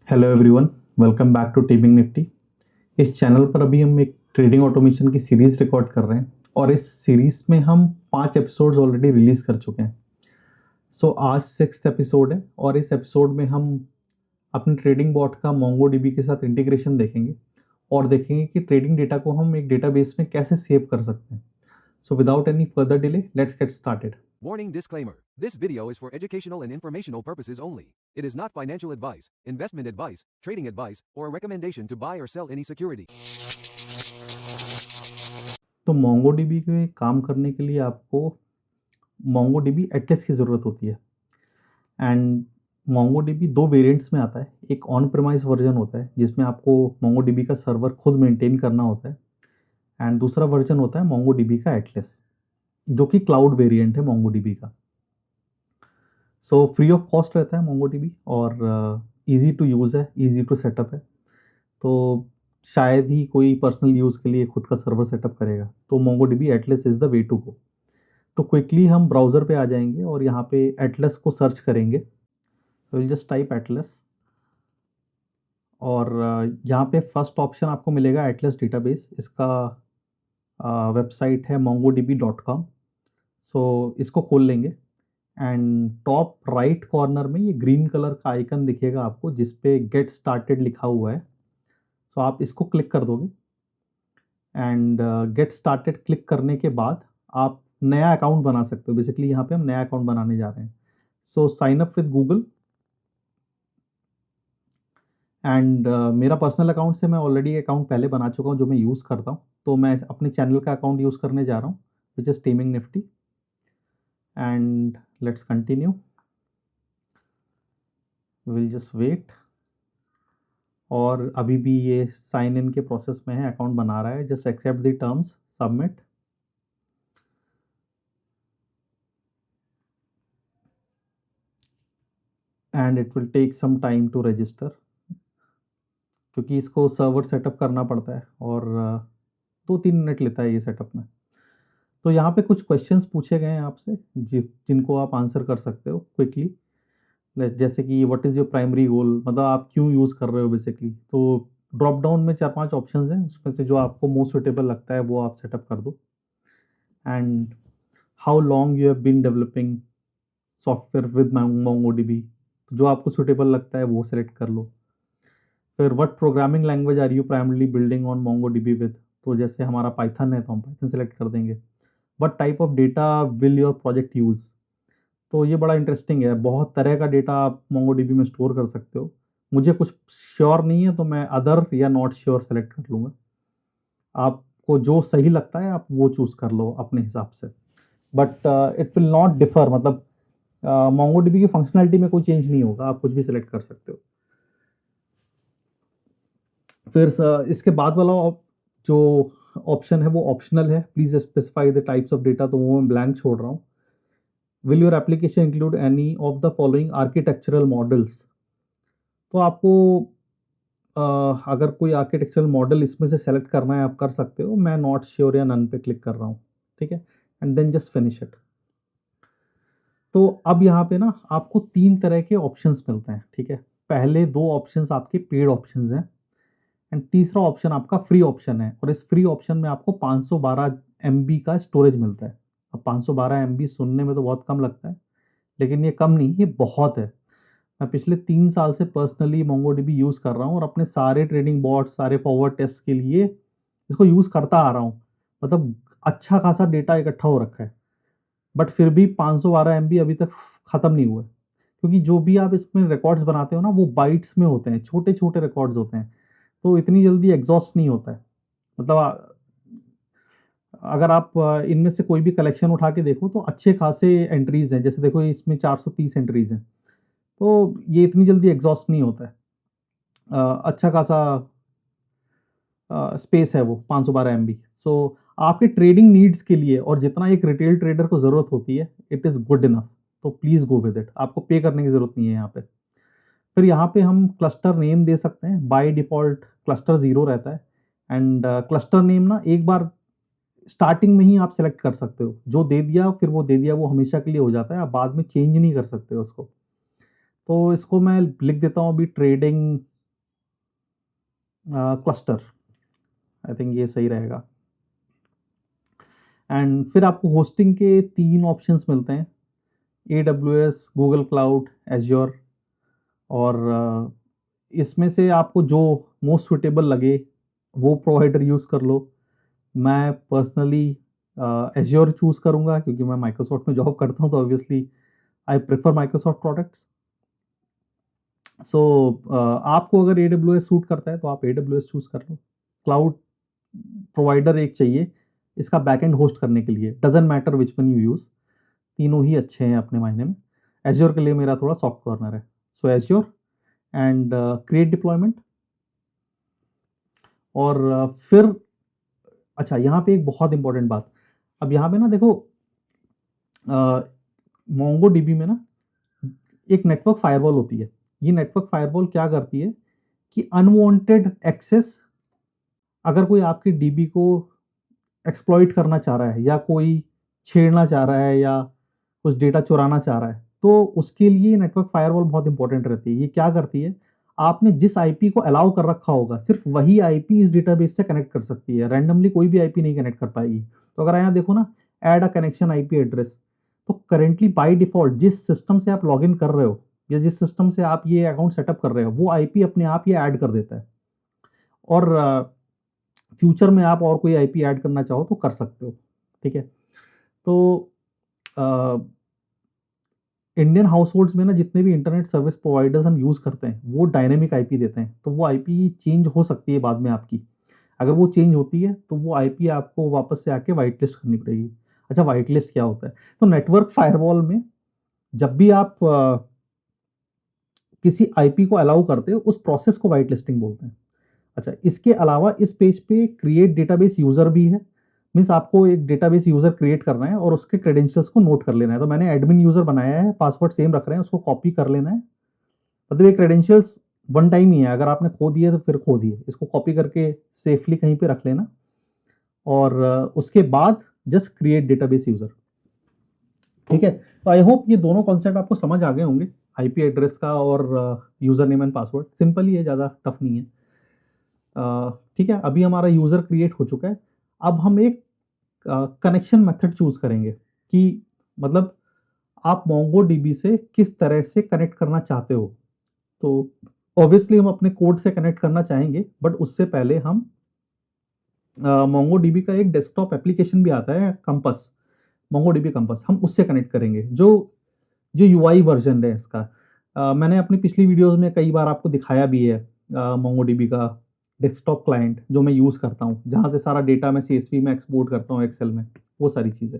Hello everyone, welcome back to Teaming Nifty. इस channel पर अभी हम एक ट्रेडिंग ऑटोमेशन की सीरीज़ रिकॉर्ड कर रहे हैं और इस सीरीज़ में हम 5 एपिसोड्स ऑलरेडी रिलीज़ कर चुके हैं। सो आज 6th एपिसोड है और इस एपिसोड में हम अपने ट्रेडिंग बॉट का मोंगोडीबी के साथ इंटीग्रेशन देखेंगे और देखेंगे कि ट्रेडिंग डेटा को हम एक डेटाबेस में कैसे सेव कर सकते हैं। So without any further delay, let's get started. Warning disclaimer. This video is for educational and informational purposes only. It is not financial advice, investment advice, trading advice, or a recommendation to buy or sell any security. तो MongoDB के काम करने के लिए आपको MongoDB Atlas की ज़रूरत होती है एंड मोंगोडीबी 2 वेरिएंट्स में आता है। एक ऑन प्रेमाइस वर्जन होता है जिसमें आपको मोंगोडीबी का सर्वर खुद मेंटेन करना होता है एंड दूसरा वर्जन होता है मोंगोडीबी का एटलस, जो कि क्लाउड वेरिएंट है मोंगोडीबी का। सो फ्री ऑफ कॉस्ट रहता है मोंगोडीबी और इजी टू यूज़ है, इजी टू सेटअप है। तो शायद ही कोई पर्सनल यूज़ के लिए खुद का सर्वर सेटअप करेगा, तो MongoDB Atlas is the way to go. तो क्विकली हम ब्राउज़र पे आ जाएंगे और यहाँ पे एटलस को सर्च करेंगे। विल जस्ट टाइप एटलस और यहाँ पे फर्स्ट ऑप्शन आपको मिलेगा एटलस डेटाबेस। इसका वेबसाइट है mongodb.com। सो इसको खोल लेंगे एंड टॉप राइट कॉर्नर में ये ग्रीन कलर का आइकन दिखेगा आपको जिस पे गेट स्टार्टेड लिखा हुआ है। सो आप इसको क्लिक कर दोगे एंड गेट स्टार्टेड क्लिक करने के बाद आप नया अकाउंट बना सकते हो। बेसिकली यहाँ पे हम नया अकाउंट बनाने जा रहे हैं। So sine up with Google and मेरा पर्सनल अकाउंट से मैं ऑलरेडी अकाउंट पहले बना चुका हूँ जो मैं यूज़ करता हूँ। तो मैं अपने चैनल का अकाउंट यूज़ करने जा रहा हूँ which is Teaming Nifty and let's continue. Will just wait और अभी भी ये साइन इन के प्रोसेस में है, अकाउंट बना रहा है। Just accept the terms, submit and it will take some time to register क्योंकि इसको सर्वर सेटअप करना पड़ता है और 2-3 मिनट लेता है ये सेटअप में। तो यहाँ पे कुछ क्वेश्चंस पूछे गए हैं आपसे जिनको आप आंसर कर सकते हो क्विकली। जैसे कि what is your primary goal, मतलब आप क्यों यूज़ कर रहे हो बेसिकली। तो ड्रॉप डाउन में 4-5 ऑप्शंस हैं, उसमें से जो आपको मोस्ट सुटेबल लगता है वो आप सेटअप कर दो। And how long you have been developing software with MongoDB, तो जो आपको सुटेबल लगता है वो सेलेक्ट कर लो। फिर what programming language are you primarily building on MongoDB with, तो जैसे हमारा पाइथन है तो हम पाइथन सेलेक्ट कर देंगे। What type of data will your project use, तो ये बड़ा इंटरेस्टिंग है। बहुत तरह का डेटा आप मोंगोडीबी में स्टोर कर सकते हो। मुझे कुछ श्योर नहीं है तो मैं अदर या नॉट श्योर सेलेक्ट कर लूँगा। आपको जो सही लगता है आप वो चूज़ कर लो अपने हिसाब से, but it will not differ, मतलब मोंगोडीबी की फंक्शनैलिटी में कोई चेंज नहीं होगा, आप कुछ भी सिलेक्ट कर सकते हो। फिर इसके बाद वाला जो ऑप्शन है वो ऑप्शनल है, please specify the types of data, तो वो मैं ब्लैंक छोड़ रहा हूँ। Will your application include any of the following architectural models, तो आपको अगर कोई आर्किटेक्चरल मॉडल इसमें से सेलेक्ट करना है आप कर सकते हो। मैं नॉट श्योर या नन पे क्लिक कर रहा हूँ, ठीक है, and then just finish it. तो अब यहाँ पे ना आपको 3 तरह के ऑप्शंस मिलते हैं, ठीक है। पहले 2 ऑप्शंस आपके पेड ऑप्शंस हैं एंड तीसरा ऑप्शन आपका फ्री ऑप्शन है और इस फ्री ऑप्शन में आपको 512 MB का स्टोरेज मिलता है। अब 512 MB सुनने में तो बहुत कम लगता है, लेकिन ये कम नहीं, ये बहुत है। मैं पिछले 3 साल से पर्सनली मोंगोडीबी यूज़ कर रहा हूँ और अपने सारे ट्रेडिंग बॉट्स, सारे फॉरवर्ड टेस्ट के लिए इसको यूज़ करता आ रहा हूँ। मतलब अच्छा खासा डेटा इकट्ठा हो रखा है, बट फिर भी 512 MB अभी तक ख़त्म नहीं हुआ है, क्योंकि जो भी आप इसमें रिकॉर्ड्स बनाते हो ना वो बाइट्स में होते हैं, छोटे-छोटे रिकॉर्ड्स होते हैं, तो इतनी जल्दी एग्ज़ॉस्ट नहीं होता है। मतलब अगर आप इनमें से कोई भी कलेक्शन उठा के देखो तो अच्छे खासे एंट्रीज़ हैं। जैसे देखो इसमें 430 एंट्रीज़ हैं, तो ये इतनी जल्दी एग्ज़ॉस्ट नहीं होता है। अच्छा खासा स्पेस है वो 512 MB। सो आपके ट्रेडिंग नीड्स के लिए और जितना एक रिटेल ट्रेडर को ज़रूरत होती है, इट इज़ गुड इनफ, तो प्लीज़ गो विद इट। आपको पे करने की ज़रूरत नहीं है यहाँ पे। फिर यहाँ पे हम क्लस्टर नेम दे सकते हैं। बाय डिफ़ॉल्ट क्लस्टर 0 रहता है एंड क्लस्टर नेम ना एक बार स्टार्टिंग में ही आप सेलेक्ट कर सकते हो। जो दे दिया फिर वो दे दिया, वो हमेशा के लिए हो जाता है, आप बाद में चेंज नहीं कर सकते उसको। तो इसको मैं लिख देता हूँ अभी ट्रेडिंग क्लस्टर, आई थिंक ये सही रहेगा। एंड फिर आपको होस्टिंग के 3 ऑप्शंस मिलते हैं, AWS, गूगल क्लाउड, एज्योर। और इसमें से आपको जो मोस्ट सुटेबल लगे वो प्रोवाइडर यूज़ कर लो। मैं पर्सनली एज्योर चूज़ करूँगा क्योंकि मैं माइक्रोसॉफ्ट में जॉब करता हूँ, तो obviously I prefer Microsoft products. So आपको अगर AWS सूट करता है तो आप AWS चूज़ कर लो। क्लाउड प्रोवाइडर एक चाहिए इसका बैकएंड होस्ट करने के लिए, doesn't matter which one you use, तीनों ही अच्छे हैं अपने मायने में। एज्योर के लिए मेरा थोड़ा सॉफ्ट कॉर्नर है। सो एज्योर एंड क्रिएट डिप्लॉयमेंट। और फिर अच्छा, यहाँ पे एक बहुत इंपॉर्टेंट बात, अब यहाँ पे ना देखो, मोंगो डीबी में ना एक नेटवर्क फायरवॉल होती है। ये नेटवर्क फायरवॉल क्या करती है कि अनवांटेड एक्सेस, अगर कोई आपकी डीबी को एक्सप्लॉइट करना चाह रहा है या कोई छेड़ना चाह रहा है या कुछ डेटा चुराना चाह रहा है, तो उसके लिए नेटवर्क फायरवॉल बहुत इंपॉर्टेंट रहती है। ये क्या करती है, आपने जिस आईपी को अलाउ कर रखा होगा सिर्फ वही आईपी इस डेटाबेस से कनेक्ट कर सकती है, रैंडमली कोई भी आईपी नहीं कनेक्ट कर पाएगी। तो अगर यहाँ देखो ना, add a connection IP address, तो करेंटली बाय डिफॉल्ट जिस सिस्टम से आप लॉगिन कर रहे हो या जिस सिस्टम से आप ये अकाउंट सेटअप कर रहे हो, वो आईपी अपने आप ये ऐड कर देता है। और फ्यूचर में आप और कोई आईपी ऐड करना चाहो तो कर सकते हो। ठीक है, तो इंडियन हाउस होल्ड्स में ना जितने भी इंटरनेट सर्विस प्रोवाइडर्स हम यूज़ करते हैं वो डायनेमिक आईपी देते हैं, तो वो आईपी चेंज हो सकती है बाद में आपकी। अगर वो चेंज होती है तो वो आईपी आपको वापस से आके वाइट लिस्ट करनी पड़ेगी। अच्छा, वाइट लिस्ट क्या होता है? तो नेटवर्क फायरवॉल में जब भी आप किसी आईपी को अलाउ करते हो उस प्रोसेस को वाइट लिस्टिंग बोलते हैं। अच्छा, इसके अलावा इस पेज पे क्रिएट डेटाबेस यूजर भी है। मीन्स आपको एक डेटाबेस यूजर क्रिएट करना है और उसके क्रेडेंशियल्स को नोट कर लेना है। तो मैंने एडमिन यूजर बनाया है, पासवर्ड सेम रख रहे हैं, उसको कॉपी कर लेना है। मतलब ये क्रेडेंशियल्स वन टाइम ही है, अगर आपने खो दिए तो फिर खो दिए, इसको कॉपी करके सेफली कहीं पे रख लेना। और उसके बाद जस्ट क्रिएट डेटाबेस यूजर। ठीक है, तो आई होप ये दोनों कॉन्सेप्ट आपको समझ आ गए होंगे, आईपी एड्रेस का और user name and password. Simple ही है, ज़्यादा टफ नहीं है। ठीक है, अभी हमारा यूजर क्रिएट हो चुका है। अब हम एक कनेक्शन मेथड चूज करेंगे कि मतलब आप MongoDB से किस तरह से कनेक्ट करना चाहते हो। तो ऑब्वियसली हम अपने कोड से कनेक्ट करना चाहेंगे, बट उससे पहले हम MongoDB का एक डेस्कटॉप एप्लीकेशन भी आता है, कंपस, MongoDB कंपस, हम उससे कनेक्ट करेंगे। जो जो यूआई वर्जन है इसका, मैंने अपनी पिछली वीडियोस में कई बार आपको दिखाया भी है। MongoDB का डेस्कटॉप क्लाइंट जो मैं यूज़ करता हूँ, जहाँ से सारा डेटा मैं CSV में एक्सपोर्ट करता हूँ एक्सेल में, वो सारी चीज़ें।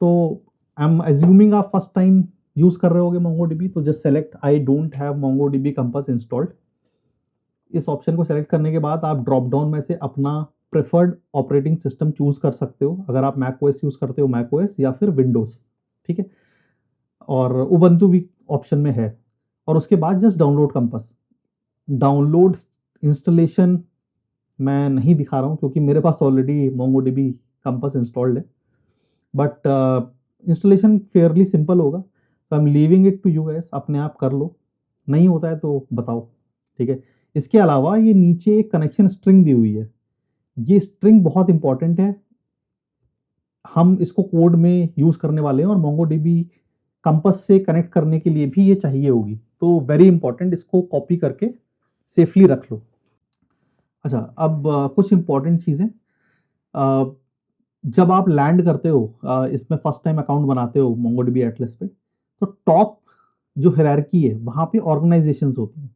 तो आई एम एज्यूमिंग आप फर्स्ट टाइम यूज़ कर रहे होगे MongoDB, तो just select I don't have MongoDB Compass installed. इस ऑप्शन को सेलेक्ट करने के बाद आप ड्रॉप डाउन में से अपना प्रेफर्ड ऑपरेटिंग सिस्टम चूज कर सकते हो। अगर आप मैक ओएस यूज़ करते हो, मैक ओएस या फिर विंडोज़। ठीक है, और उबंटू भी ऑप्शन में है। और उसके बाद just download Compass. Download installation मैं नहीं दिखा रहा हूँ क्योंकि मेरे पास ऑलरेडी MongoDB कंपस इंस्टॉल्ड है, बट इंस्टॉलेशन फेयरली सिंपल होगा। तो I am leaving it to you guys, अपने आप कर लो, नहीं होता है तो बताओ। ठीक है, इसके अलावा ये नीचे एक कनेक्शन स्ट्रिंग दी हुई है, ये स्ट्रिंग बहुत इंपॉर्टेंट है, हम इसको कोड में यूज करने वाले हैं और MongoDB कंपस से कनेक्ट करने के लिए भी ये चाहिए होगी। तो वेरी इंपॉर्टेंट, इसको कॉपी करके सेफली रख लो। अच्छा, अब कुछ इंपॉर्टेंट चीज़ें, जब आप लैंड करते हो इसमें फर्स्ट टाइम अकाउंट बनाते हो MongoDB एटलस पे, तो टॉप जो हायरार्की है वहाँ पे ऑर्गेनाइजेशंस होती हैं।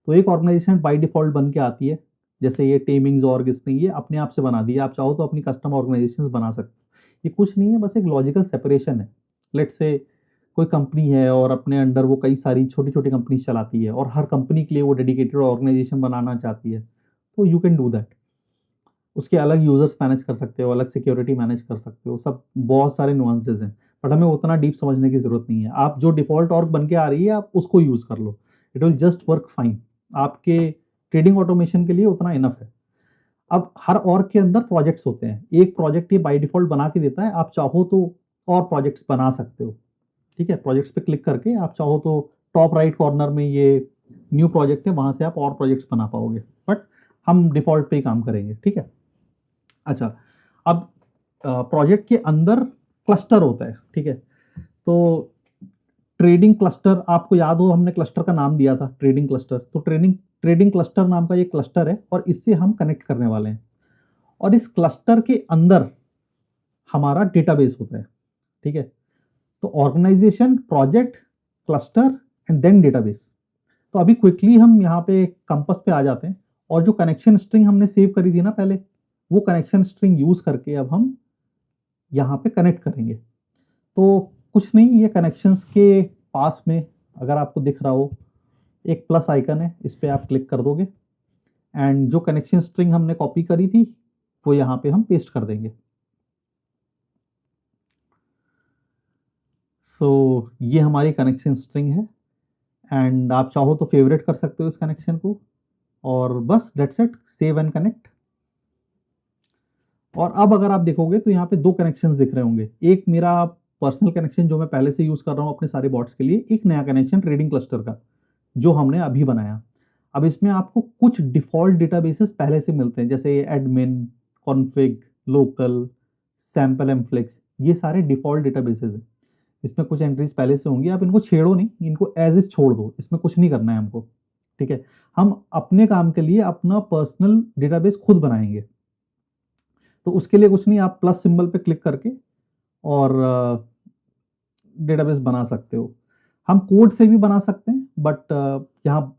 तो एक ऑर्गेनाइजेशन बाय डिफॉल्ट बन के आती है, जैसे ये टेमिंग्स ऑर्ग, इसने ये अपने आप से बना दिया। आप चाहो तो अपनी कस्टम ऑर्गेनाइजेशंस बना सकते हो। ये कुछ नहीं है, बस एक लॉजिकल सेपरेशन है। लेट्स से कोई कंपनी है और अपने अंडर वो कई सारी छोटी छोटी कंपनी चलाती है और हर कंपनी के लिए वो डेडिकेटेड ऑर्गेनाइजेशन बनाना चाहती है, तो यू कैन डू दैट। उसके अलग यूजर्स मैनेज कर सकते हो, अलग सिक्योरिटी मैनेज कर सकते हो, सब बहुत सारे नुआंसेस हैं, बट हमें उतना डीप समझने की जरूरत नहीं है। आप जो डिफॉल्ट ऑर्ग बन के आ रही है आप उसको यूज कर लो, it will just work fine. आपके ट्रेडिंग ऑटोमेशन के लिए उतना इनफ है। अब हर ऑर्ग के अंदर प्रोजेक्ट्स होते हैं, एक प्रोजेक्ट ये बाय डिफॉल्ट बना के देता है, आप चाहो तो और प्रोजेक्ट्स बना सकते हो। ठीक है, प्रोजेक्ट्स पे क्लिक करके आप चाहो तो टॉप राइट कॉर्नर में ये न्यू प्रोजेक्ट है वहाँ से आप और प्रोजेक्ट्स बना पाओगे, बट हम डिफ़ॉल्ट पे ही काम करेंगे, ठीक है। अच्छा, अब प्रोजेक्ट के अंदर क्लस्टर होता है, ठीक है। तो ट्रेडिंग क्लस्टर, आपको याद हो हमने क्लस्टर का नाम दिया था ट्रेडिंग क्लस्टर, तो ट्रेडिंग क्लस्टर नाम का ये क्लस्टर है और इससे हम कनेक्ट करने वाले हैं। और इस क्लस्टर के अंदर हमारा डेटाबेस होता है, ठीक है। तो organisation, project, cluster and then database. तो अभी क्विकली हम यहाँ पे कंपास पे आ जाते हैं और जो कनेक्शन स्ट्रिंग हमने सेव करी थी ना पहले, वो कनेक्शन स्ट्रिंग यूज करके अब हम यहाँ पे कनेक्ट करेंगे। तो कुछ नहीं, ये कनेक्शंस के पास में अगर आपको दिख रहा हो एक प्लस आइकन है, इस पे आप क्लिक कर दोगे एंड जो कनेक्शन स्ट्रिंग हमने कॉपी करी थी वो यहाँ पे हम पेस्ट कर देंगे। सो ये हमारी कनेक्शन स्ट्रिंग है एंड आप चाहो तो फेवरेट कर सकते हो इस कनेक्शन को, और बस that's it, save and connect. और अब अगर आप देखोगे तो यहाँ पे दो कनेक्शंस दिख रहे होंगे, एक मेरा पर्सनल कनेक्शन जो मैं पहले से यूज कर रहा हूँ अपने सारे बॉट्स के लिए, एक नया कनेक्शन ट्रेडिंग क्लस्टर का जो हमने अभी बनाया। अब इसमें आपको कुछ डिफॉल्ट डेटाबेसेस पहले से मिलते हैं, जैसे admin, config, local, sample and flex, ये सारे डिफॉल्ट डेटाबेसेस हैं। इसमें कुछ एंट्रीज पहले से होंगी, आप इनको छेड़ो नहीं, इनको एज इज छोड़ दो, इसमें कुछ नहीं करना है हमको, ठीक है। हम अपने काम के लिए अपना पर्सनल डेटाबेस खुद बनाएंगे। तो उसके लिए कुछ नहीं, आप प्लस सिंबल पे क्लिक करके और डेटाबेस बना सकते हो। हम कोड से भी बना सकते हैं, बट यहाँ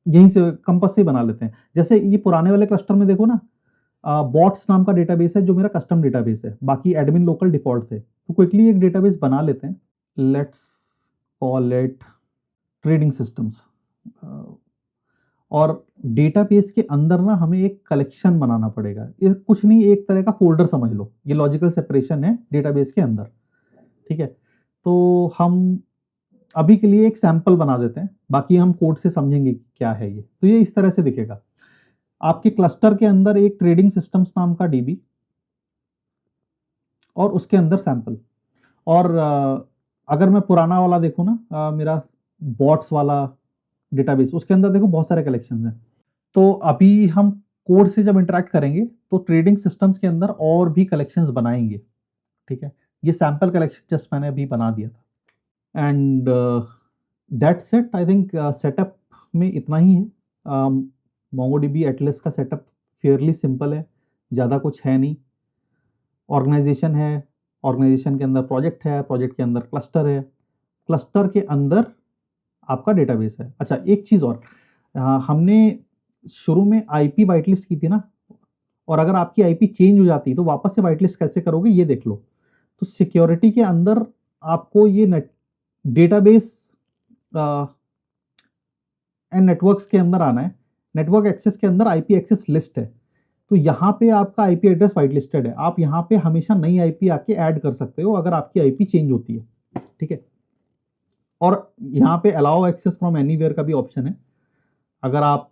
यहीं से कंपास से ही बना लेते हैं। जैसे ये पुराने वाले क्लस्टर में देखो ना, बॉट्स नाम का डेटाबेस है जो मेरा कस्टम डेटाबेस है, बाकी एडमिन लोकल डिफॉल्ट थे। तो क्विकली एक डेटाबेस बना लेते हैं, let's call it trading systems. और डेटाबेस के अंदर ना हमें एक कलेक्शन बनाना पड़ेगा, ये कुछ नहीं, एक तरह का फोल्डर समझ लो, ये लॉजिकल सेपरेशन है डेटाबेस के अंदर, ठीक है। तो हम अभी के लिए एक सैंपल बना देते हैं, बाकी हम कोड से समझेंगे कि क्या है ये। तो ये इस तरह से दिखेगा, आपके क्लस्टर के अंदर एक ट्रेडिंग सिस्टम्स नाम का डीबी और उसके अंदर सैंपल। और अगर मैं पुराना वाला देखूँ ना, मेरा बॉट्स वाला डेटाबेस, उसके अंदर देखो बहुत सारे कलेक्शंस हैं। तो अभी हम कोड से जब इंटरेक्ट करेंगे तो ट्रेडिंग सिस्टम्स के अंदर और भी कलेक्शंस बनाएंगे, ठीक है। ये सैंपल कलेक्शन जस्ट मैंने अभी बना दिया था and that's it. I think setup में इतना ही है। मोंगोडीबी एटलस का सेटअप फेयरली सिंपल है, ज़्यादा कुछ है नहीं। ऑर्गेनाइजेशन है, ऑर्गेनाइजेशन के अंदर प्रोजेक्ट है, प्रोजेक्ट के अंदर क्लस्टर है, क्लस्टर के अंदर आपका डेटाबेस है। अच्छा, एक चीज़ और, हमने शुरू में आईपी वाइट लिस्ट की थी ना, और अगर आपकी आईपी चेंज हो जाती है तो वापस से वाइट लिस्ट कैसे करोगे ये देख लो। तो सिक्योरिटी के अंदर आपको ये डेटाबेस एंड नेटवर्क्स के अंदर आना है। नेटवर्क एक्सेस के अंदर आईपी एक्सेस लिस्ट है, तो यहाँ पे आपका आईपी एड्रेस वाइट लिस्टेड है। आप यहाँ पे हमेशा नई आईपी आके ऐड कर सकते हो अगर आपकी आईपी चेंज होती है, ठीक है। और यहाँ पे अलाउ एक्सेस फ्रॉम एनीवेयर का भी ऑप्शन है, अगर आप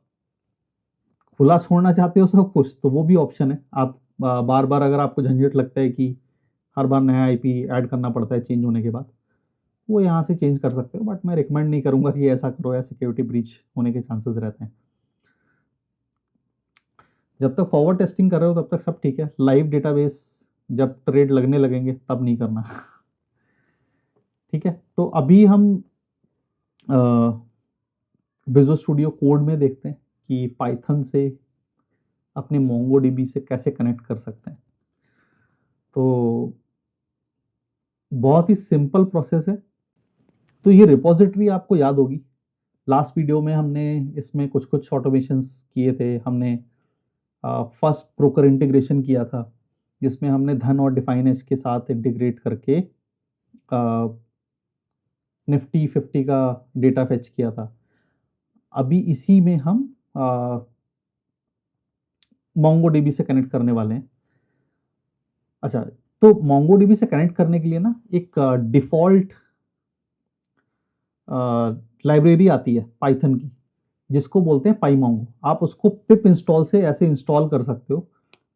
खुला छोड़ना चाहते हो सब कुछ तो वो भी ऑप्शन है। आप बार बार अगर आपको झंझट लगता है कि हर बार नया आईपी ऐड करना पड़ता है चेंज होने के बाद, वो यहाँ से चेंज कर सकते हो, बट मैं रिकमेंड नहीं करूंगा कि ऐसा करो, या सिक्योरिटी ब्रीच होने के चांसेस रहते हैं। जब तक फॉरवर्ड टेस्टिंग कर रहे हो तब तक सब ठीक है, लाइव डेटाबेस जब ट्रेड लगने लगेंगे तब नहीं करना, ठीक है। तो अभी हम विजुअल स्टूडियो कोड में देखते हैं कि पाइथन से अपने मोंगोडीबी से कैसे कनेक्ट कर सकते हैं। तो बहुत ही सिंपल प्रोसेस है। तो ये रिपोजिटरी आपको याद होगी, लास्ट वीडियो में हमने इसमें कुछ कुछ ऑटोमेशंस किए थे। हमने फर्स्ट ब्रोकर इंटीग्रेशन किया था, जिसमें हमने धन और डिफाइनेश के साथ इंटीग्रेट करके निफ्टी 50 का डेटा फेच किया था। अभी इसी में हम मोंगोडीबी से कनेक्ट करने वाले हैं। अच्छा, तो मोंगोडीबी से कनेक्ट करने के लिए ना एक डिफॉल्ट लाइब्रेरी आती है पाइथन की, जिसको बोलते हैं पाईमोंगो। आप उसको पिप इंस्टॉल से ऐसे इंस्टॉल कर सकते हो।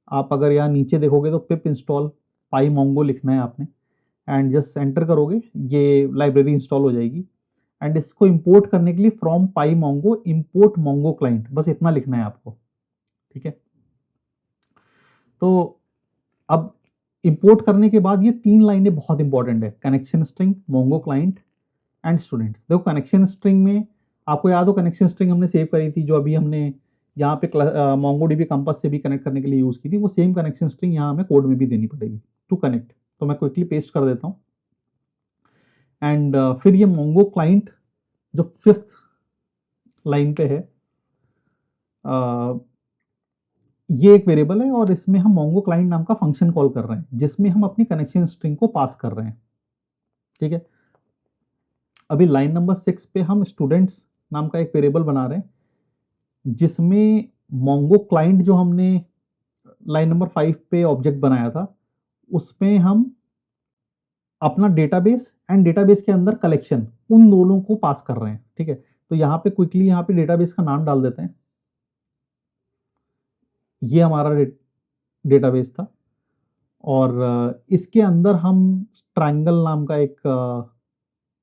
आप अगर यहाँ नीचे देखोगे तो पिप इंस्टॉल पाईमोंगो लिखना है आपने, एंड जस्ट एंटर करोगे, ये लाइब्रेरी इंस्टॉल हो जाएगी। एंड इसको इंपोर्ट करने के लिए from pi Mongo import Mongo client, बस इतना लिखना है आपको, ठीक है। तो अब इंपोर्ट करने के बाद ये 3 लाइनें बहुत इंपॉर्टेंट है, connection string, Mongo client and students. देखो कनेक्शन स्ट्रिंग में आपको याद हो, कनेक्शन स्ट्रिंग हमने सेव करी थी जो अभी हमने यहाँ पे मोंगो डीबी कंपास से भी कनेक्ट करने के लिए यूज की थी, वो सेम कनेक्शन स्ट्रिंग यहाँ हमें कोड में भी देनी पड़ेगी टू कनेक्ट। तो मैं क्विकली पेस्ट कर देता हूँ एंड फिर ये मोंगो क्लाइंट जो 5th लाइन पे है, ये एक वेरिएबल है और इसमें हम मोंगो क्लाइंट नाम का फंक्शन कॉल कर रहे हैं जिसमें हम अपनी कनेक्शन स्ट्रिंग को पास कर रहे हैं, ठीक है। अभी लाइन नंबर 6 पे हम स्टूडेंट्स नाम का एक वेरिएबल बना रहे हैं जिसमें मोंगो क्लाइंट जो हमने लाइन नंबर 5 पे ऑब्जेक्ट बनाया था उसमें हम अपना डेटाबेस एंड डेटाबेस के अंदर कलेक्शन, उन दोनों को पास कर रहे हैं, ठीक है। तो यहाँ पे क्विकली यहाँ पे डेटाबेस का नाम डाल देते हैं, ये हमारा डेटाबेस था और इसके अंदर हम ट्रायंगल नाम का एक